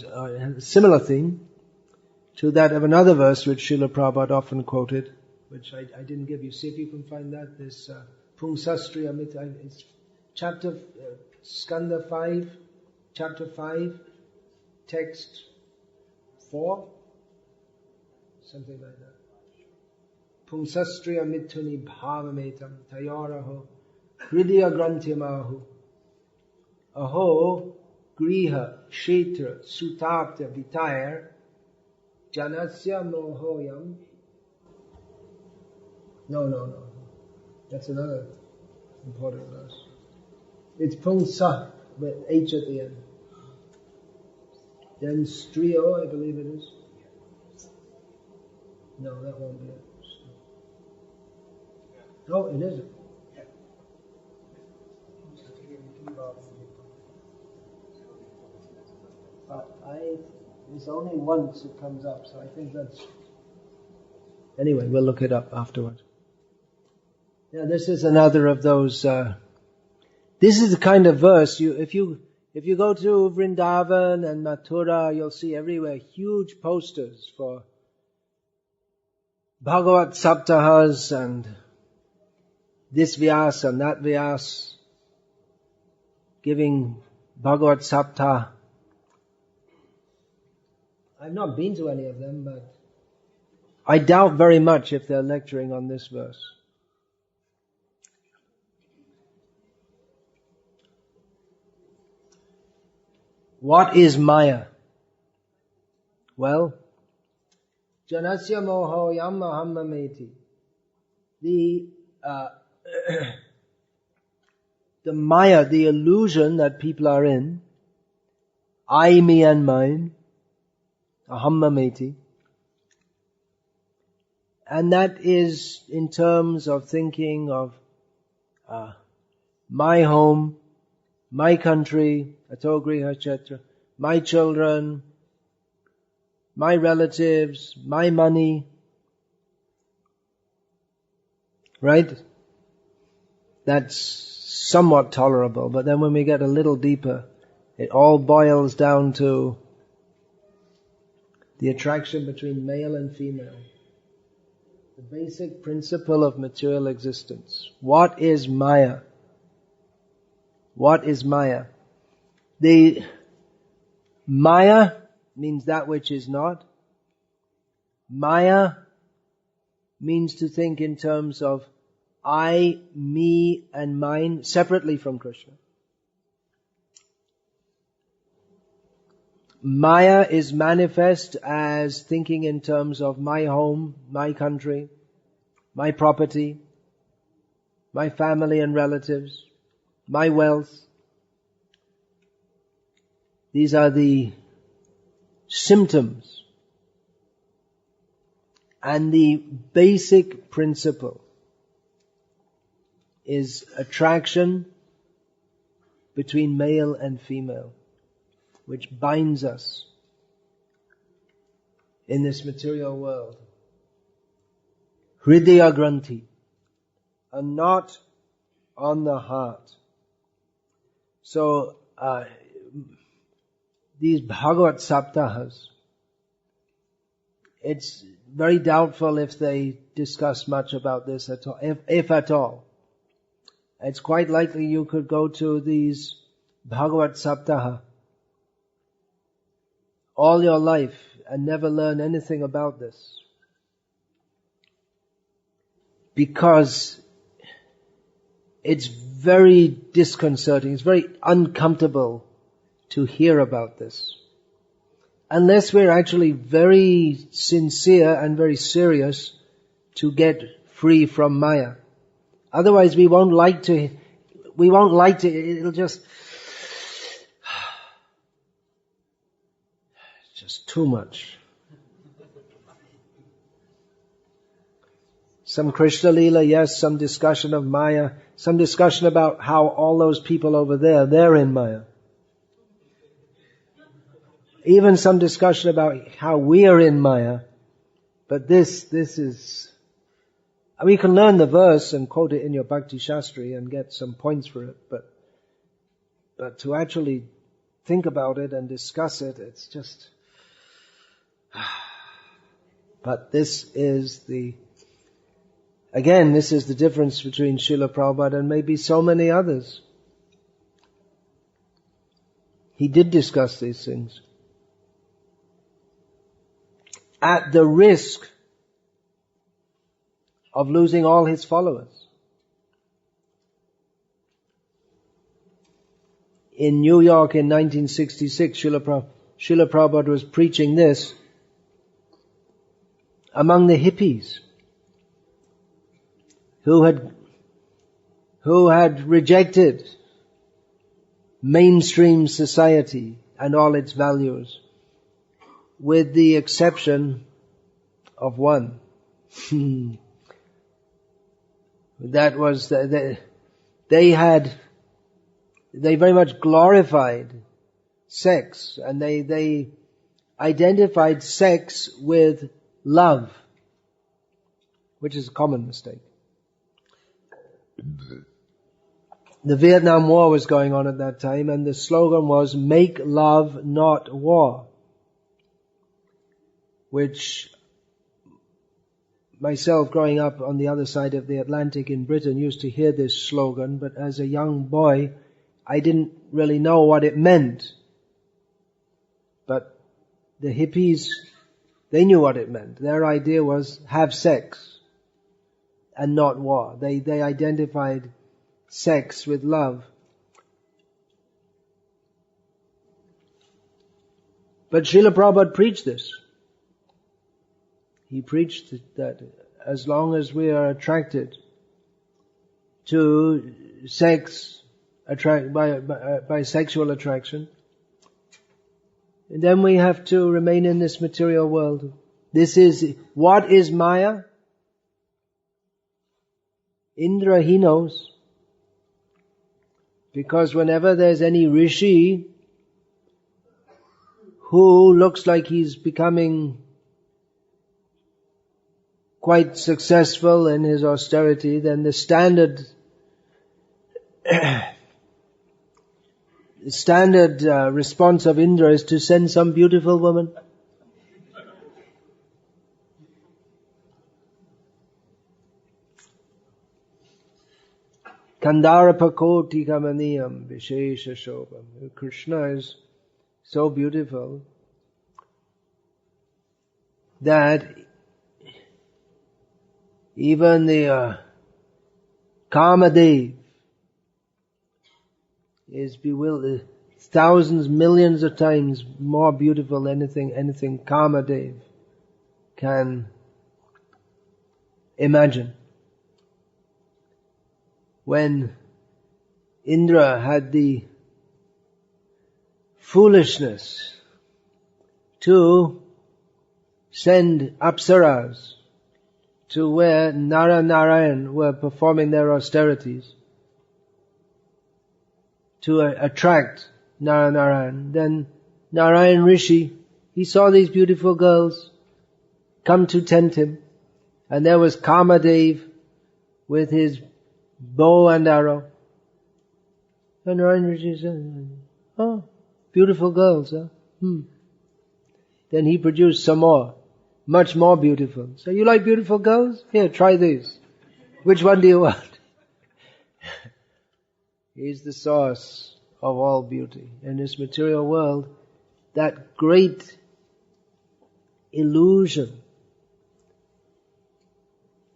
similar thing to that of another verse which Srila Prabhupada often quoted, which I didn't give you. See if you can find that. This Pungsastri Amita, it's chapter Skanda 5, chapter 5, text 4, something like that. Pungsastri Amituni Bhavametam Tayaraho Hridya Grantimahu Aho Griha Kshetra Sutapta Vitair Janasya Mohoyam. No. That's another important verse. It's Pungsa with H at the end. Then Strio, I believe it is. No, that won't be it. No, it isn't. It's only once it comes up, so I think that's... Anyway, we'll look it up afterwards. Yeah, this is another of those... this is the kind of verse, if you go to Vrindavan and Mathura, you'll see everywhere huge posters for Bhagavat Saptahas and this Vyas and that Vyas giving Bhagavat Saptah. I've not been to any of them, but I doubt very much if they're lecturing on this verse. What is Maya? Well, Janasya moho yam ahammameti. The Maya, the illusion that people are in, I, me and mine, ahammameti, And that is in terms of thinking of my home, my country, Atogriha Kshetra, my children, my relatives, my money. Right? That's somewhat tolerable, but then when we get a little deeper, it all boils down to the attraction between male and female. The basic principle of material existence. What is Maya? What is Maya? The Maya means that which is not. Maya means to think in terms of I, me, and mine separately from Krishna. Maya is manifest as thinking in terms of my home, my country, my property, my family and relatives, my wealth. These are the symptoms. And the basic principle is attraction between male and female, which binds us in this material world. Hridaya Granthi, a knot on the heart. So, these Bhagavad Saptahas, it's very doubtful if they discuss much about this at all, if at all. It's quite likely you could go to these Bhagavad Saptaha all your life and never learn anything about this. Because it's very disconcerting, it's very uncomfortable to hear about this. Unless we're actually very sincere and very serious to get free from Maya. Otherwise we won't like to, it'll just too much. Some Krishna Leela, yes, some discussion of Maya, some discussion about how all those people over there, they're in Maya. Even some discussion about how we are in Maya. But this is, I mean, you can learn the verse and quote it in your Bhakti Shastri and get some points for it, but to actually think about it and discuss it, it's just, but this is the difference between Srila Prabhupada and maybe so many others. He did discuss these things. At the risk of losing all his followers. In New York in 1966, Srila Prabhupada was preaching this among the hippies who had rejected mainstream society and all its values, with the exception of one. That was they very much glorified sex, and they identified sex with love, which is a common mistake. The Vietnam War was going on at that time, and the slogan was, "Make love, not war," which myself, growing up on the other side of the Atlantic in Britain, used to hear this slogan, but as a young boy, I didn't really know what it meant. But the hippies, they knew what it meant. Their idea was have sex and not war. They identified sex with love. But Srila Prabhupada preached this. He preached that as long as we are attracted to sex, by sexual attraction, then we have to remain in this material world. What is Maya? Indra, he knows. Because whenever there's any rishi who looks like he's becoming quite successful in his austerity, then the standard response of Indra is to send some beautiful woman. Kandarapakoti kamaniyam vishesha shobham. Krishna is so beautiful that even the Kamadev is bewildered. Thousands, millions of times more beautiful than anything Kamadev can imagine. When Indra had the foolishness to send apsaras to where Narayan were performing their austerities to attract Narayan, then Narayan Rishi, he saw these beautiful girls come to tempt him, and there was Kamadev with his bow and arrow. And Narayan Rishi said, "Oh, beautiful girls, huh? Then he produced some more, much more beautiful. So you like beautiful girls? Here, try these. Which one do you want?" He's the source of all beauty. In this material world, that great illusion.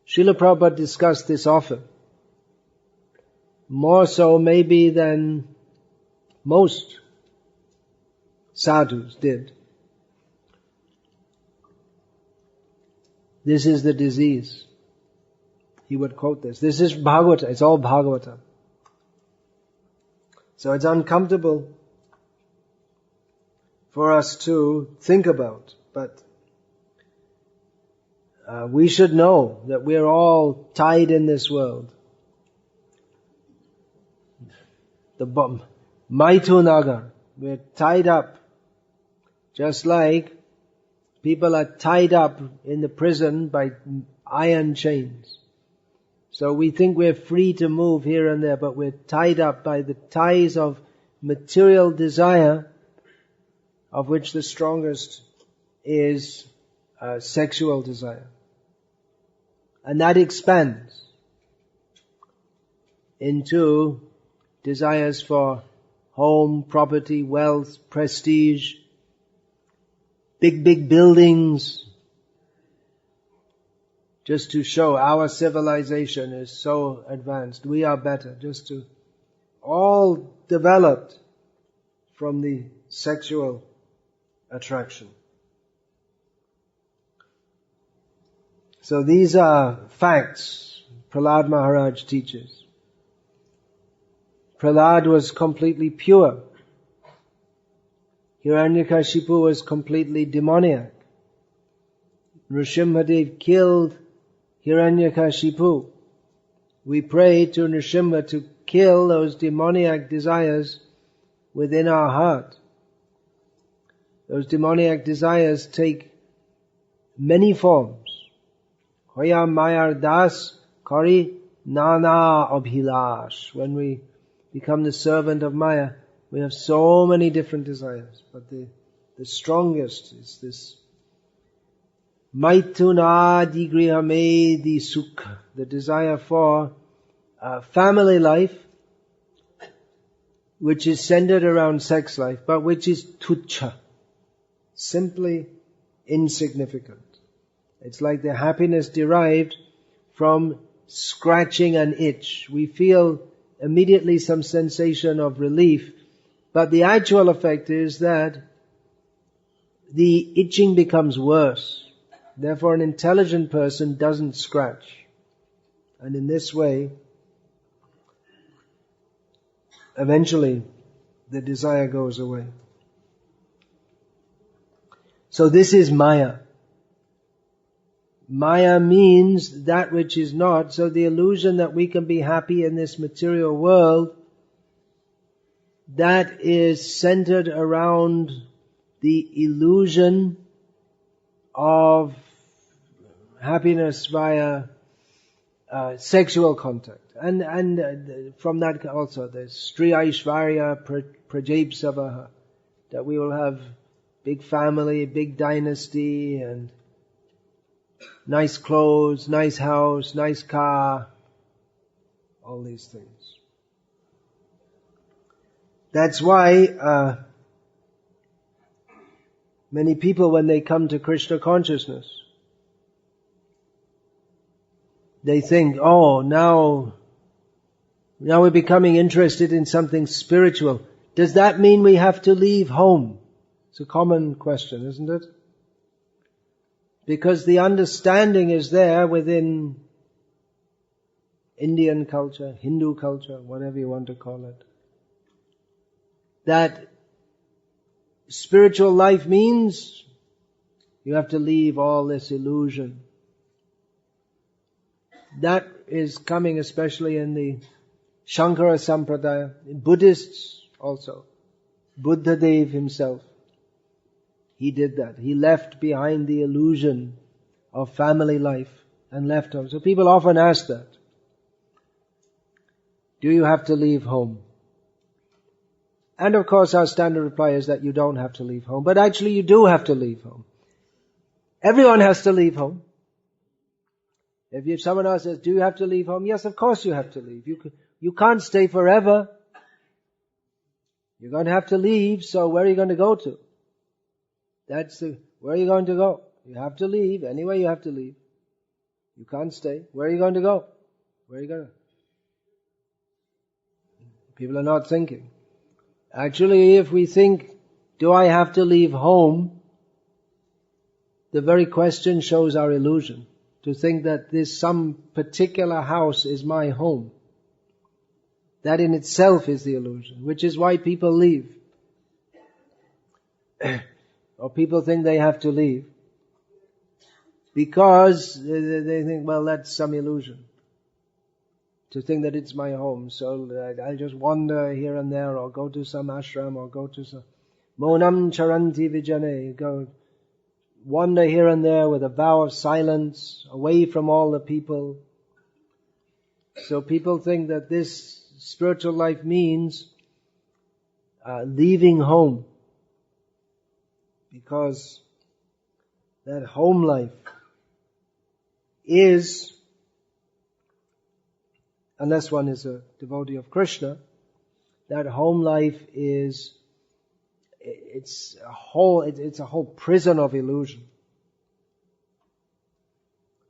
Srila Prabhupada discussed this often. More so maybe than most sadhus did. This is the disease. He would quote this. This is Bhagavata. It's all Bhagavata. So it's uncomfortable for us to think about, but we should know that we're all tied in this world. The Maitunagar, we're tied up, just like people are tied up in the prison by iron chains. So we think we're free to move here and there, but we're tied up by the ties of material desire, of which the strongest is sexual desire. And that expands into desires for home, property, wealth, prestige, big buildings, just to show our civilization is so advanced. We are better. Just to all developed from the sexual attraction. So these are facts Prahlada Maharaj teaches. Prahlada was completely pure. Hiranyakashipu was completely demoniac. Nrsimhadev killed Hiranyakashipu. We pray to Nrsimha to kill those demoniac desires within our heart. Those demoniac desires take many forms. Hoya Mayar Das Kari Nana Abhilash. When we become the servant of Maya, we have so many different desires. But the strongest is this Maitunadi Grihamedi Sukha, the desire for family life, which is centered around sex life, but which is tuchha, simply insignificant. It's like the happiness derived from scratching an itch. We feel immediately some sensation of relief, but the actual effect is that the itching becomes worse. Therefore, an intelligent person doesn't scratch. And in this way, eventually, the desire goes away. So this is Maya. Maya means that which is not. So the illusion that we can be happy in this material world, that is centered around the illusion of happiness via sexual contact. And from that also there's Sri Aishvarya Prajapsavaha, that we will have big family, big dynasty, and nice clothes, nice house, nice car, all these things. That's why many people, when they come to Krishna consciousness, they think, oh, now we're becoming interested in something spiritual. Does that mean we have to leave home? It's a common question, isn't it? Because the understanding is there within Indian culture, Hindu culture, whatever you want to call it, that spiritual life means you have to leave all this illusion. That is coming especially in the Shankara Sampradaya, Buddhists also. Buddhadev himself, he did that. He left behind the illusion of family life and left home. So people often ask that. Do you have to leave home? And of course our standard reply is that you don't have to leave home. But actually you do have to leave home. Everyone has to leave home. If someone else says, do you have to leave home? Yes, of course you have to leave. You can't stay forever. You're going to have to leave, so where are you going to go to? Where are you going to go? You have to leave. Anyway, you have to leave. You can't stay. Where are you going to go? Where are you going to? People are not thinking. Actually, if we think, do I have to leave home? The very question shows our illusion. To think that some particular house is my home. That in itself is the illusion, which is why people leave. Or people think they have to leave. Because they think, well, that's some illusion. To think that it's my home. So I'll just wander here and there, or go to some ashram, or go to some monam charanti vijane, go wander here and there with a vow of silence, away from all the people. So people think that this spiritual life means leaving home. Because that home life is, unless one is a devotee of Krishna, that home life is it's a whole prison of illusion.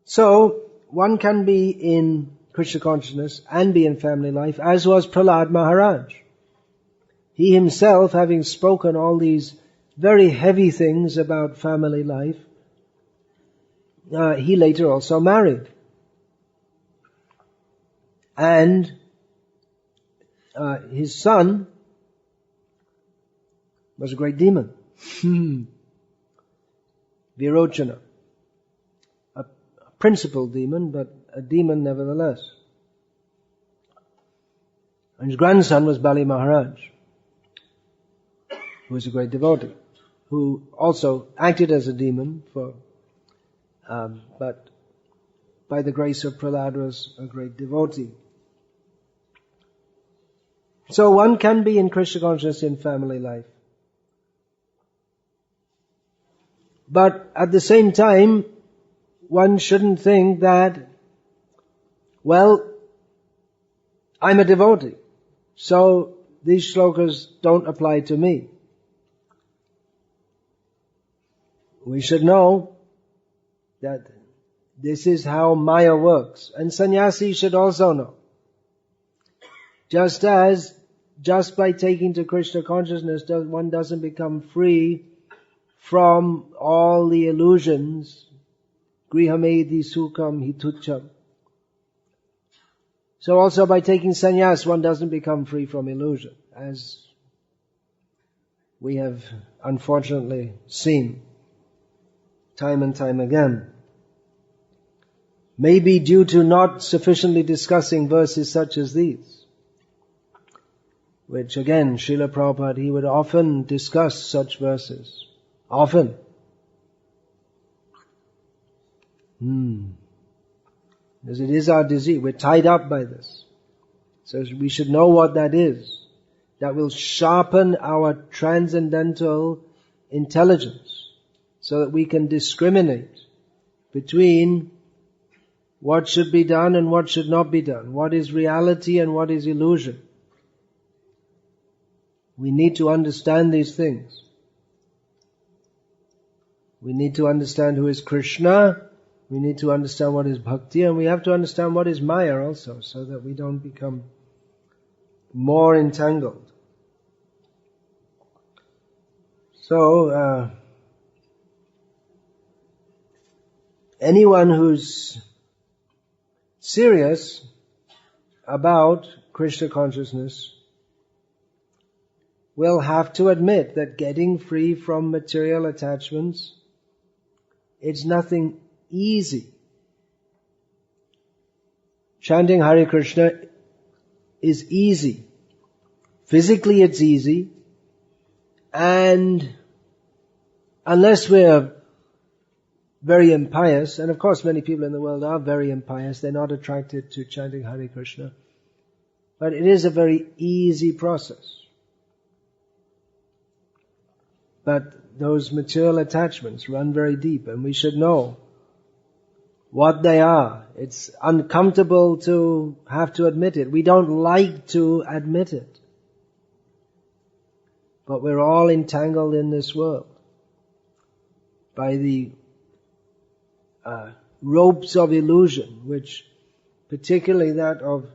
So one can be in Krishna consciousness and be in family life, as was Prahlada Maharaj. He himself, having spoken all these very heavy things about family life, he later also married. And his son was a great demon. Virochana. A principal demon, but a demon nevertheless. And his grandson was Bali Maharaj, who was a great devotee, who also acted as a demon but by the grace of Prahlada was a great devotee. So one can be in Krishna consciousness in family life. But at the same time, one shouldn't think that, well, I'm a devotee, so these shlokas don't apply to me. We should know that this is how Maya works. And sannyasi should also know. Just by taking to Krishna consciousness, one doesn't become free from all the illusions. Grihamedi sukham hitucham. So also by taking sannyas, one doesn't become free from illusion, as we have unfortunately seen time and time again. Maybe due to not sufficiently discussing verses such as these, which again, Srila Prabhupada, he would often discuss such verses. Often. Because it is our disease. We're tied up by this. So we should know what that is. That will sharpen our transcendental intelligence so that we can discriminate between what should be done and what should not be done. What is reality and what is illusion. We need to understand these things. We need to understand who is Krishna. We need to understand what is Bhakti. And we have to understand what is Maya also, so that we don't become more entangled. So, anyone who's serious about Krishna consciousness will have to admit that getting free from material attachments, it's nothing easy. Chanting Hare Krishna is easy. Physically it's easy. And unless we're very impious, and of course many people in the world are very impious, they're not attracted to chanting Hare Krishna. But it is a very easy process. But those material attachments run very deep, and we should know what they are. It's uncomfortable to have to admit it. We don't like to admit it. But we're all entangled in this world by the ropes of illusion, which particularly that of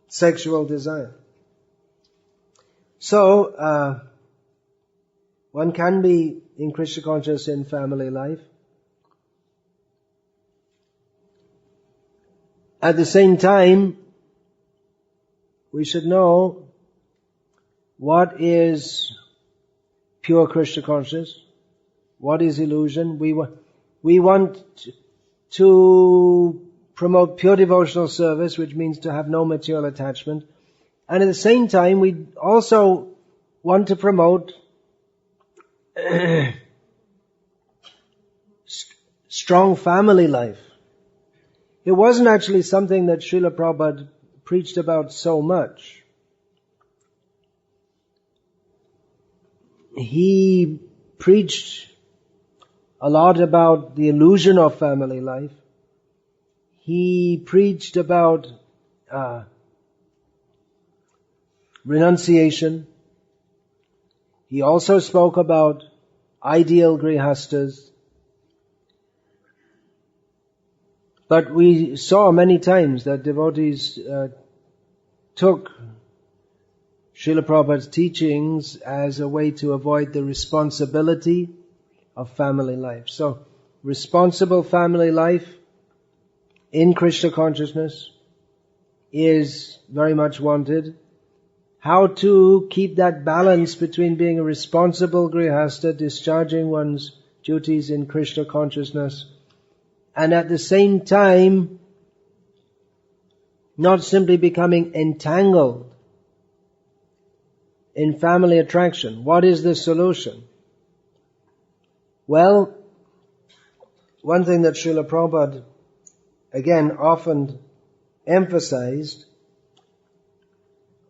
sexual desire. So, one can be in Krishna consciousness in family life. At the same time, we should know what is pure Krishna consciousness, what is illusion. We want to promote pure devotional service, which means to have no material attachment. And at the same time, we also want to promote strong family life. It wasn't actually something that Srila Prabhupada preached about so much. He preached a lot about the illusion of family life. He preached about renunciation. He also spoke about ideal grihastas. But we saw many times that devotees took Srila Prabhupada's teachings as a way to avoid the responsibility of family life. So, responsible family life in Krishna consciousness is very much wanted. How to keep that balance between being a responsible grihasta, discharging one's duties in Krishna consciousness, and at the same time not simply becoming entangled in family attraction. What is the solution? Well, one thing that Srila Prabhupada again often emphasized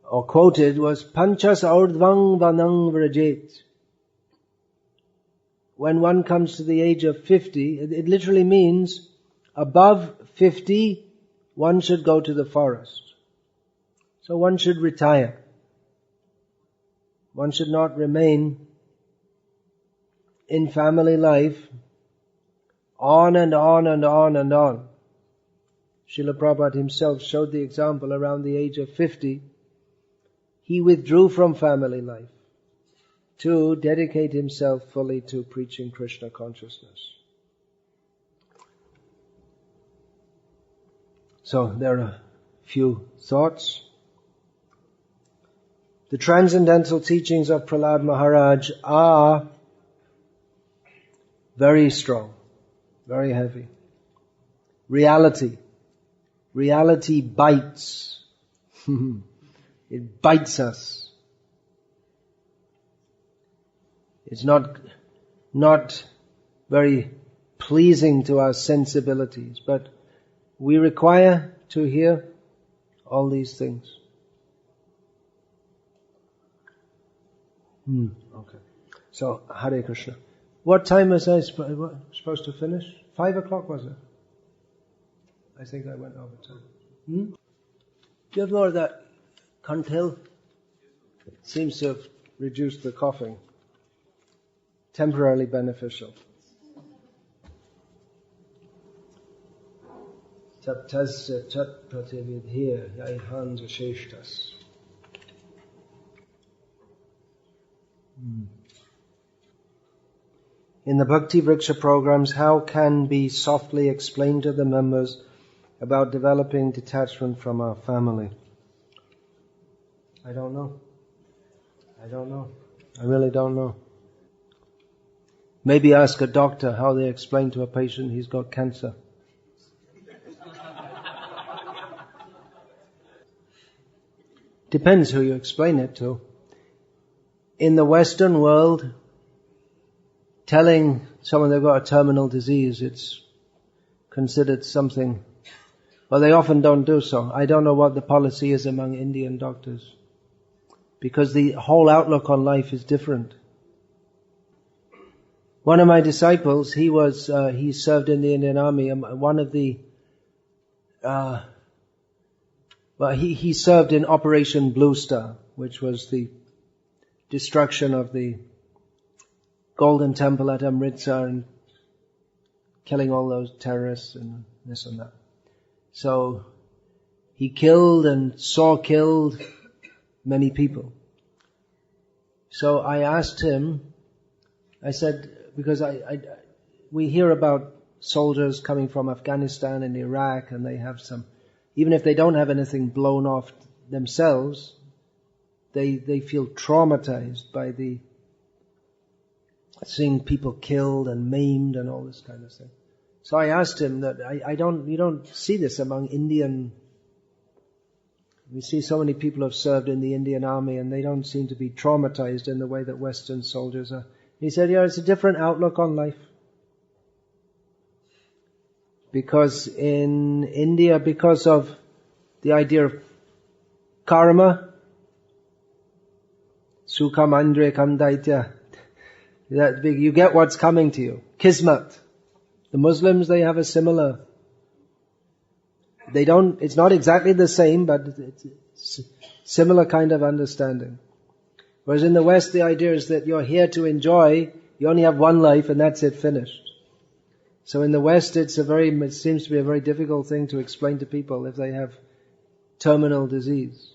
or quoted was Panchas Urdhvang Vanang Vrajet. When one comes to the age of 50, it literally means above 50, one should go to the forest. So one should retire. One should not remain in family life on and on and on and on. Srila Prabhupada himself showed the example around the age of 50. He withdrew from family life to dedicate himself fully to preaching Krishna consciousness. So there are a few thoughts. The transcendental teachings of Prahlada Maharaj are very strong, very heavy. reality. Reality bites. It bites us. It's not very pleasing to our sensibilities, but we require to hear all these things. Okay. So, Hare Krishna. What time was I supposed to finish? 5 o'clock, was it? I think I went over time. Do you have more of that Contil? Seems to have reduced the coughing. Temporarily beneficial. Taptasya tat pratividhir yaihan visheshtas. In the Bhakti Vriksha programs, how can be softly explained to the members about developing detachment from our family? I don't know. I really don't know. Maybe ask a doctor how they explain to a patient he's got cancer. Depends who you explain it to. In the Western world, telling someone they've got a terminal disease, it's considered something. Well, they often don't do so. I don't know what the policy is among Indian doctors, because the whole outlook on life is different. One of my disciples, he served in the Indian Army. He served in Operation Blue Star, which was the destruction of the Golden Temple at Amritsar and killing all those terrorists and this and that. So he killed and saw killed many people. So I asked him, I said, because we hear about soldiers coming from Afghanistan and Iraq, and they have some, even if they don't have anything blown off themselves, they feel traumatized by seeing people killed and maimed and all this kind of thing. So I asked him that you don't see this among Indian. We see so many people have served in the Indian Army and they don't seem to be traumatized in the way that Western soldiers are. He said, yeah, it's a different outlook on life. Because in India, because of the idea of karma, sukham andre kam daitya, you get what's coming to you. Kismat. The Muslims, they have a similar, it's not exactly the same, but it's similar kind of understanding. Whereas in the West, the idea is that you're here to enjoy, you only have one life and that's it, finished. So in the West, it seems to be a very difficult thing to explain to people if they have terminal disease.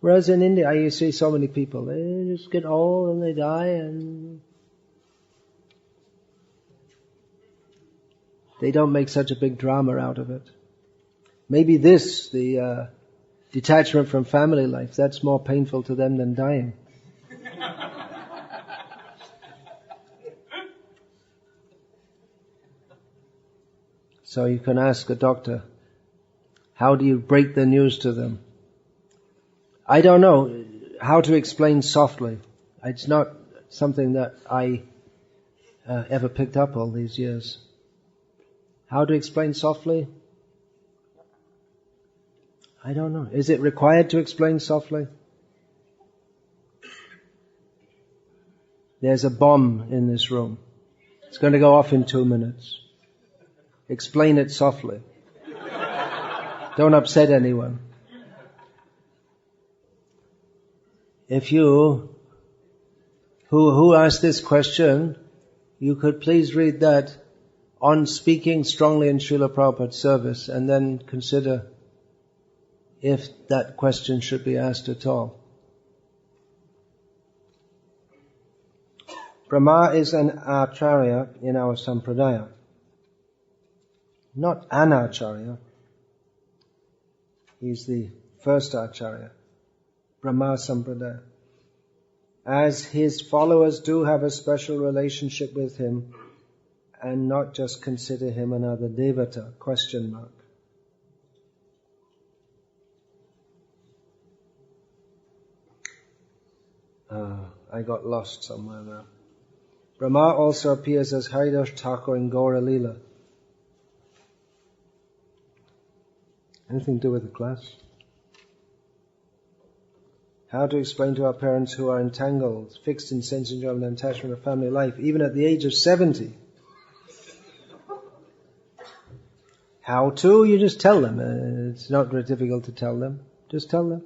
Whereas in India, you see so many people, they just get old and they die and they don't make such a big drama out of it. Maybe the detachment from family life, that's more painful to them than dying. So you can ask a doctor, how do you break the news to them? I don't know how to explain softly. It's not something that I ever picked up all these years. How to explain softly? I don't know. Is it required to explain softly? There's a bomb in this room. It's going to go off in 2 minutes. Explain it softly. Don't upset anyone. If you, who asked this question, you could please read that on speaking strongly in Srila Prabhupada's service, and then consider if that question should be asked at all. Brahma is an acharya in our sampradaya. Not an acharya. He's the first acharya. Brahma sampradaya. As his followers do have a special relationship with him, and not just consider him another devata, ? I got lost somewhere there. Brahma also appears as Haridas Thakur in Gaura Leela. Anything to do with the class? How to explain to our parents who are entangled, fixed in sense enjoyment and attachment of family life, even at the age of 70? How to? You just tell them. It's not very difficult to tell them. Just tell them.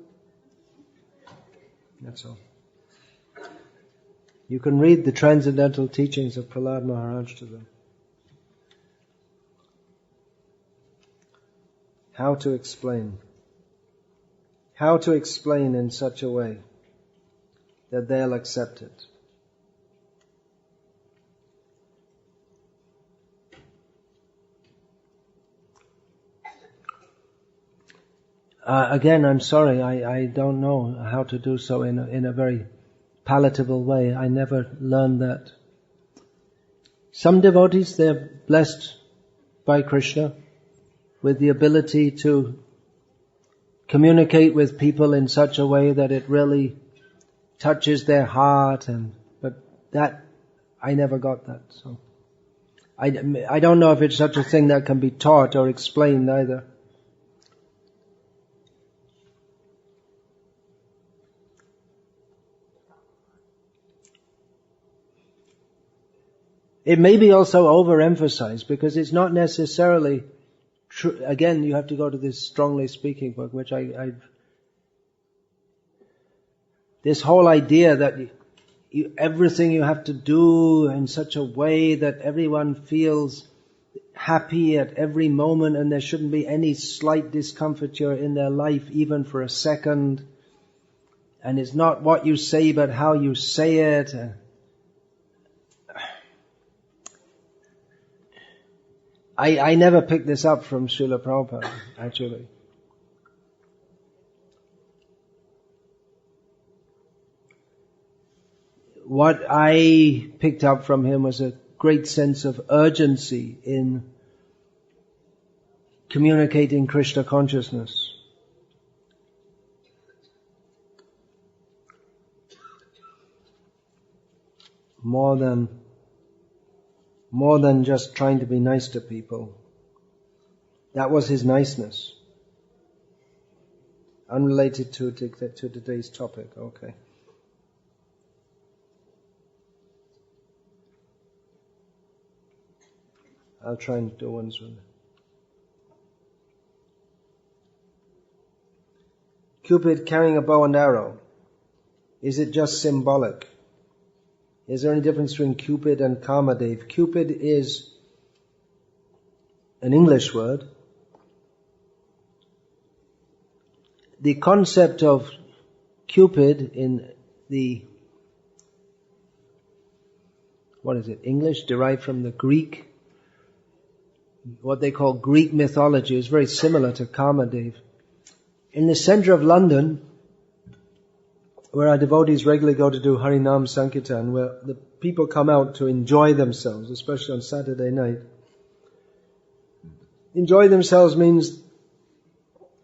That's all. You can read the Transcendental teachings of Prahlada Maharaj to them. How to explain. How to explain in such a way that they'll accept it. Again, I'm sorry, I don't know how to do so in a very palatable way. I never learned that. Some devotees, they're blessed by Krishna with the ability to communicate with people in such a way that it really touches their heart, but that, I never got that. So I don't know if it's such a thing that can be taught or explained either. It may be also overemphasized because it's not necessarily true. Again, you have to go to this Strongly Speaking book, which this whole idea that everything you have to do in such a way that everyone feels happy at every moment and there shouldn't be any slight discomfiture in their life even for a second. And it's not what you say but how you say it. I never picked this up from Srila Prabhupada, actually. What I picked up from him was a great sense of urgency in communicating Krishna consciousness. More than just trying to be nice to people. That was his niceness. Unrelated to today's topic. Okay. I'll try and do ones with it. Cupid carrying a bow and arrow. Is it just symbolic? Is there any difference between Cupid and Kamadev? Cupid is an English word. The concept of Cupid in the, English, derived from the Greek, what they call Greek mythology, is very similar to Kamadev. In the center of London, where our devotees regularly go to do Harinam Sankirtan, where the people come out to enjoy themselves, especially on Saturday night. Enjoy themselves means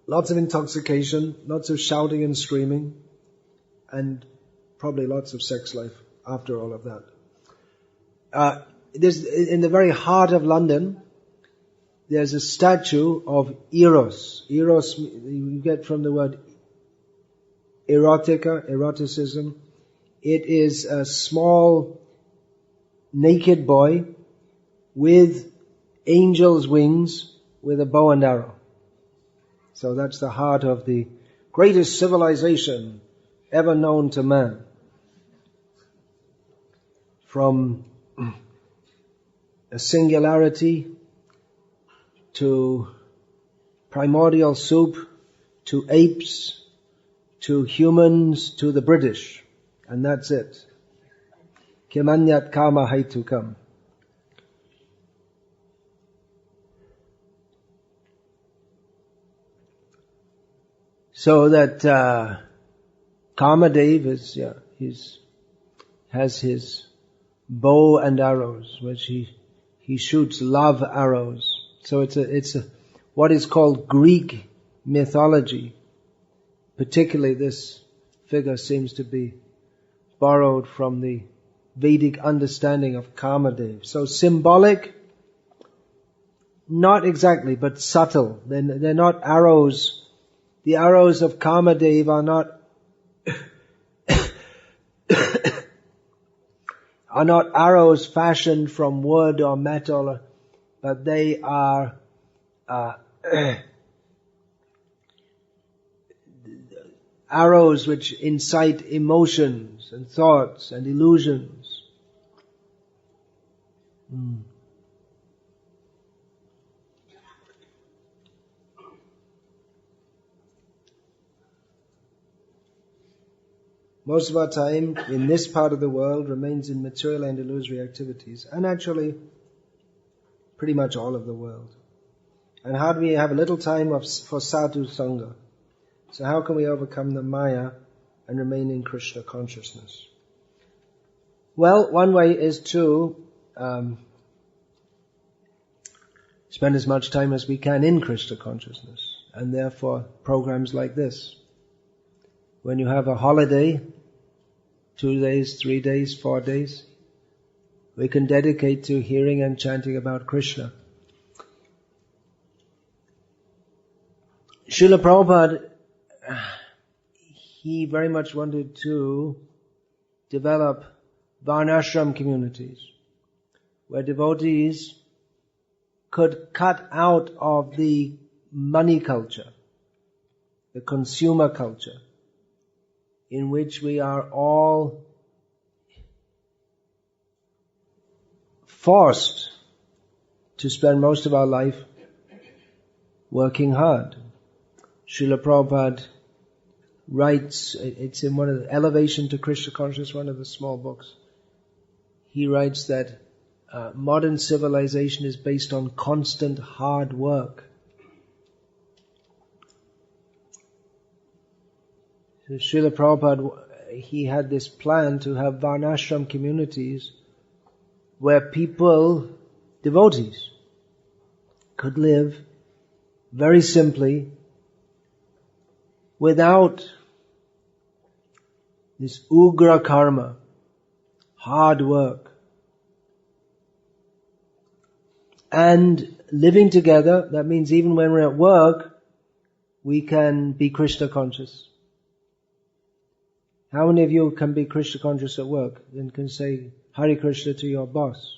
lots of intoxication, lots of shouting and screaming, and probably lots of sex life after all of that. In the very heart of London, there's a statue of Eros. Eros, you get from the word eroticism. It is a small naked boy with angel's wings with a bow and arrow. So that's the heart of the greatest civilization ever known to man. From a singularity to primordial soup to apes to humans, to the British. And that's it. Kimanyat kama haitukam. So that Kamadev has his bow and arrows, which he he shoots love arrows. So it's what is called Greek mythology. Particularly this figure seems to be borrowed from the Vedic understanding of Kamadev. So symbolic, not exactly, but subtle. They're not arrows. The arrows of Kamadev are not are not arrows fashioned from wood or metal, but they are arrows which incite emotions and thoughts and illusions. Most of our time in this part of the world remains in material and illusory activities, and actually pretty much all of the world. And how do we have a little time for sadhu sangha? So how can we overcome the maya and remain in Krishna consciousness? Well, one way is to spend as much time as we can in Krishna consciousness, and therefore programs like this. When you have a holiday, 2 days, 3 days, 4 days, we can dedicate to hearing and chanting about Krishna. Srila Prabhupada, he very much wanted to develop varnashram communities where devotees could cut out of the money culture, the consumer culture, in which we are all forced to spend most of our life working hard. Srila Prabhupada writes, it's in one of the Elevation to Krishna Consciousness, one of the small books. He writes that modern civilization is based on constant hard work. So Srila Prabhupada, he had this plan to have varnashram communities where people, devotees, could live very simply without this ugra karma, hard work, and living together. That means even when we're at work, we can be Krishna conscious. How many of you can be Krishna conscious at work and can say Hare Krishna to your boss?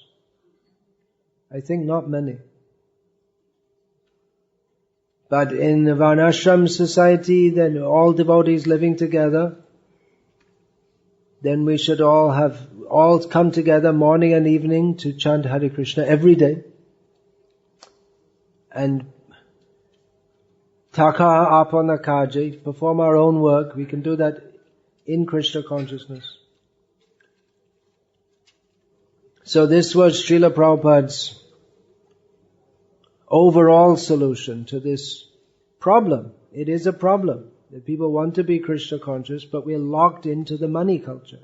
I think not many. But in the varnashram society, then all devotees living together, then we should all come together morning and evening to chant Hare Krishna every day. And taka apana kaje, perform our own work. We can do that in Krishna consciousness. So this was Srila Prabhupada's overall solution to this problem. It is a problem that people want to be Krishna conscious, but we're locked into the money culture.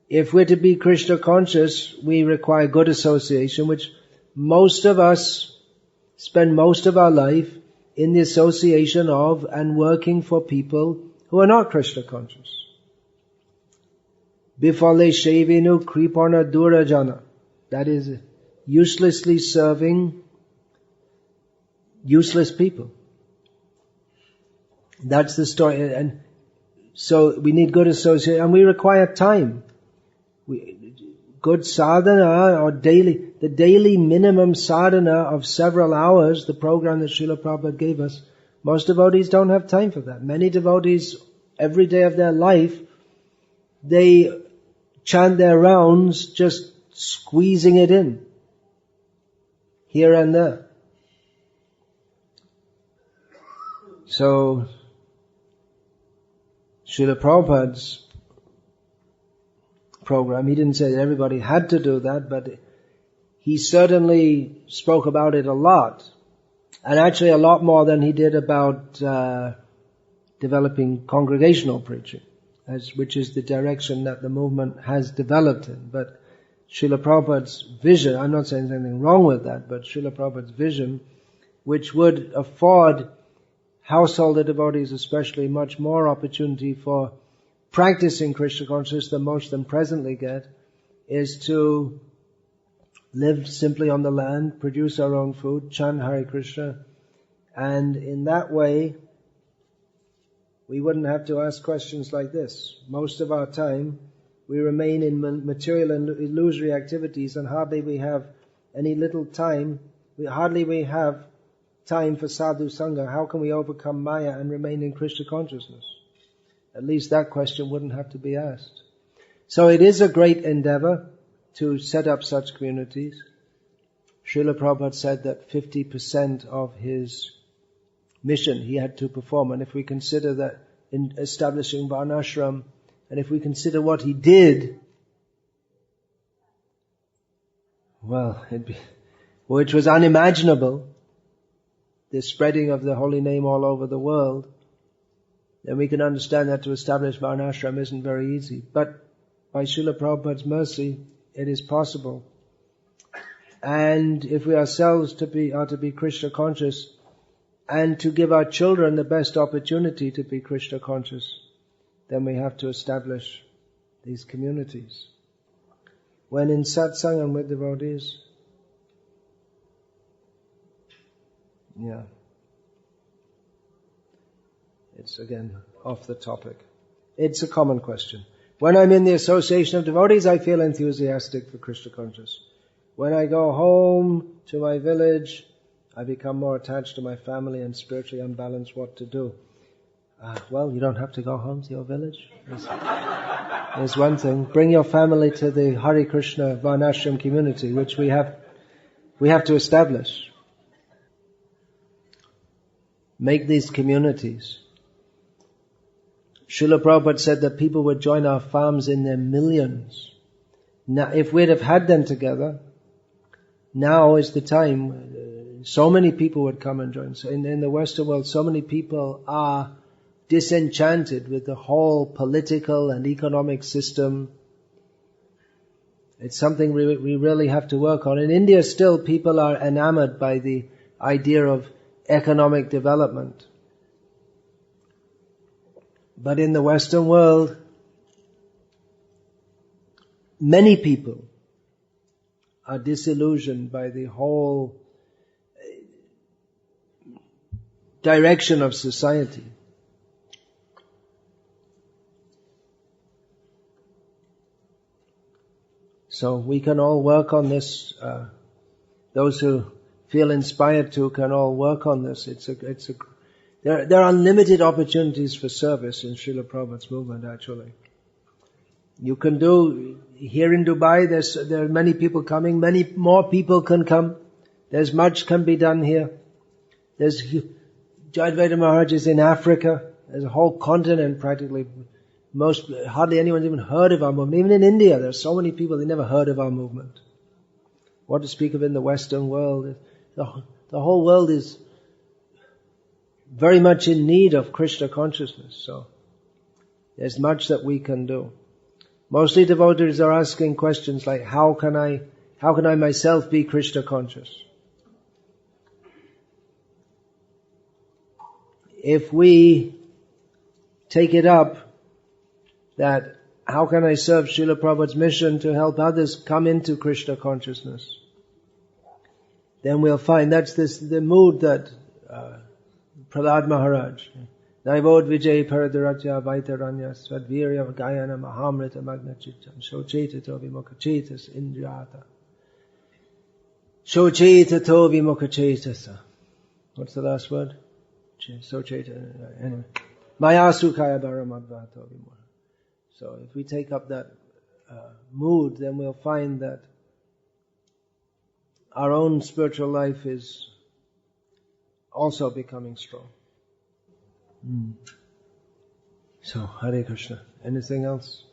If we're to be Krishna conscious, we require good association, which most of us spend most of our life in the association of and working for people who are not Krishna conscious. Bifale shevinu kripana durajana. That is uselessly serving useless people. That's the story. And so we need good association, and we require time. Good sadhana or the daily minimum sadhana of several hours, the program that Srila Prabhupada gave us, most devotees don't have time for that. Many devotees, every day of their life, they chant their rounds just squeezing it in, here and there. So, Srila Prabhupada's program, he didn't say that everybody had to do that, but he certainly spoke about it a lot. And actually a lot more than he did about developing congregational preaching, which is the direction that the movement has developed in. But Srila Prabhupada's vision, I'm not saying there's anything wrong with that, but Srila Prabhupada's vision, which would afford householder devotees especially much more opportunity for practicing Krishna consciousness than most of them presently get, is to live simply on the land, produce our own food, chant Hare Krishna, and in that way we wouldn't have to ask questions like this. Most of our time we remain in material and illusory activities, and hardly we have time for sadhu sangha. How can we overcome Maya and remain in Krishna consciousness? At least that question wouldn't have to be asked. So it is a great endeavor to set up such communities. Srila Prabhupada said that 50% of his mission he had to perform, and if we consider that in establishing Varnashram, and if we consider what he did, well, which was unimaginable, the spreading of the holy name all over the world, then we can understand that to establish Varnashram isn't very easy. But by Srila Prabhupada's mercy, it is possible. And if we ourselves are to be Krishna conscious, and to give our children the best opportunity to be Krishna conscious, then we have to establish these communities. When in satsangam with devotees, it's again off the topic. It's a common question. When I'm in the association of devotees, I feel enthusiastic for Krishna consciousness. When I go home to my village, I become more attached to my family and spiritually unbalanced. What to do? Well, you don't have to go home to your village. There's one thing. Bring your family to the Hare Krishna Varnashram community, which we have to establish. Make these communities. Srila Prabhupada said that people would join our farms in their millions. Now, if we'd have had them together, now is the time. So many people would come and join. So in the Western world, so many people are disenchanted with the whole political and economic system. It's something we really have to work on. In India still, people are enamored by the idea of economic development. But in the Western world, many people are disillusioned by the whole direction of society. So we can all work on this. Those who feel inspired to can all work on this. There are unlimited opportunities for service in Srila Prabhupada's movement, actually. You can do, here in Dubai, there are many people coming, many more people can come. There's much can be done here. There's Jayadvaita Maharaj is in Africa. There's a whole continent practically. Hardly anyone's even heard of our movement. Even in India, there's so many people, they never heard of our movement. What to speak of in the Western world. The whole world is very much in need of Krishna consciousness. So there's much that we can do. Mostly devotees are asking questions like, how can I myself be Krishna conscious? If we take it up that how can I serve Srila Prabhupada's mission to help others come into Krishna consciousness, then we'll find that's the mood that Prahlada Maharaj, Naivod Vijay Paradaratya Vaitaranya Swadvirya Gayana Mahamrita Magna Chittam Shochetato Vimukhachetas Indriyata Shochetato Vimukhachetas. What's the last word? Socheta. Anyway. Mayasukaya Bharamadvato Vimukha. So if we take up that mood, then we'll find that our own spiritual life is also becoming strong. So, Hare Krishna. Anything else?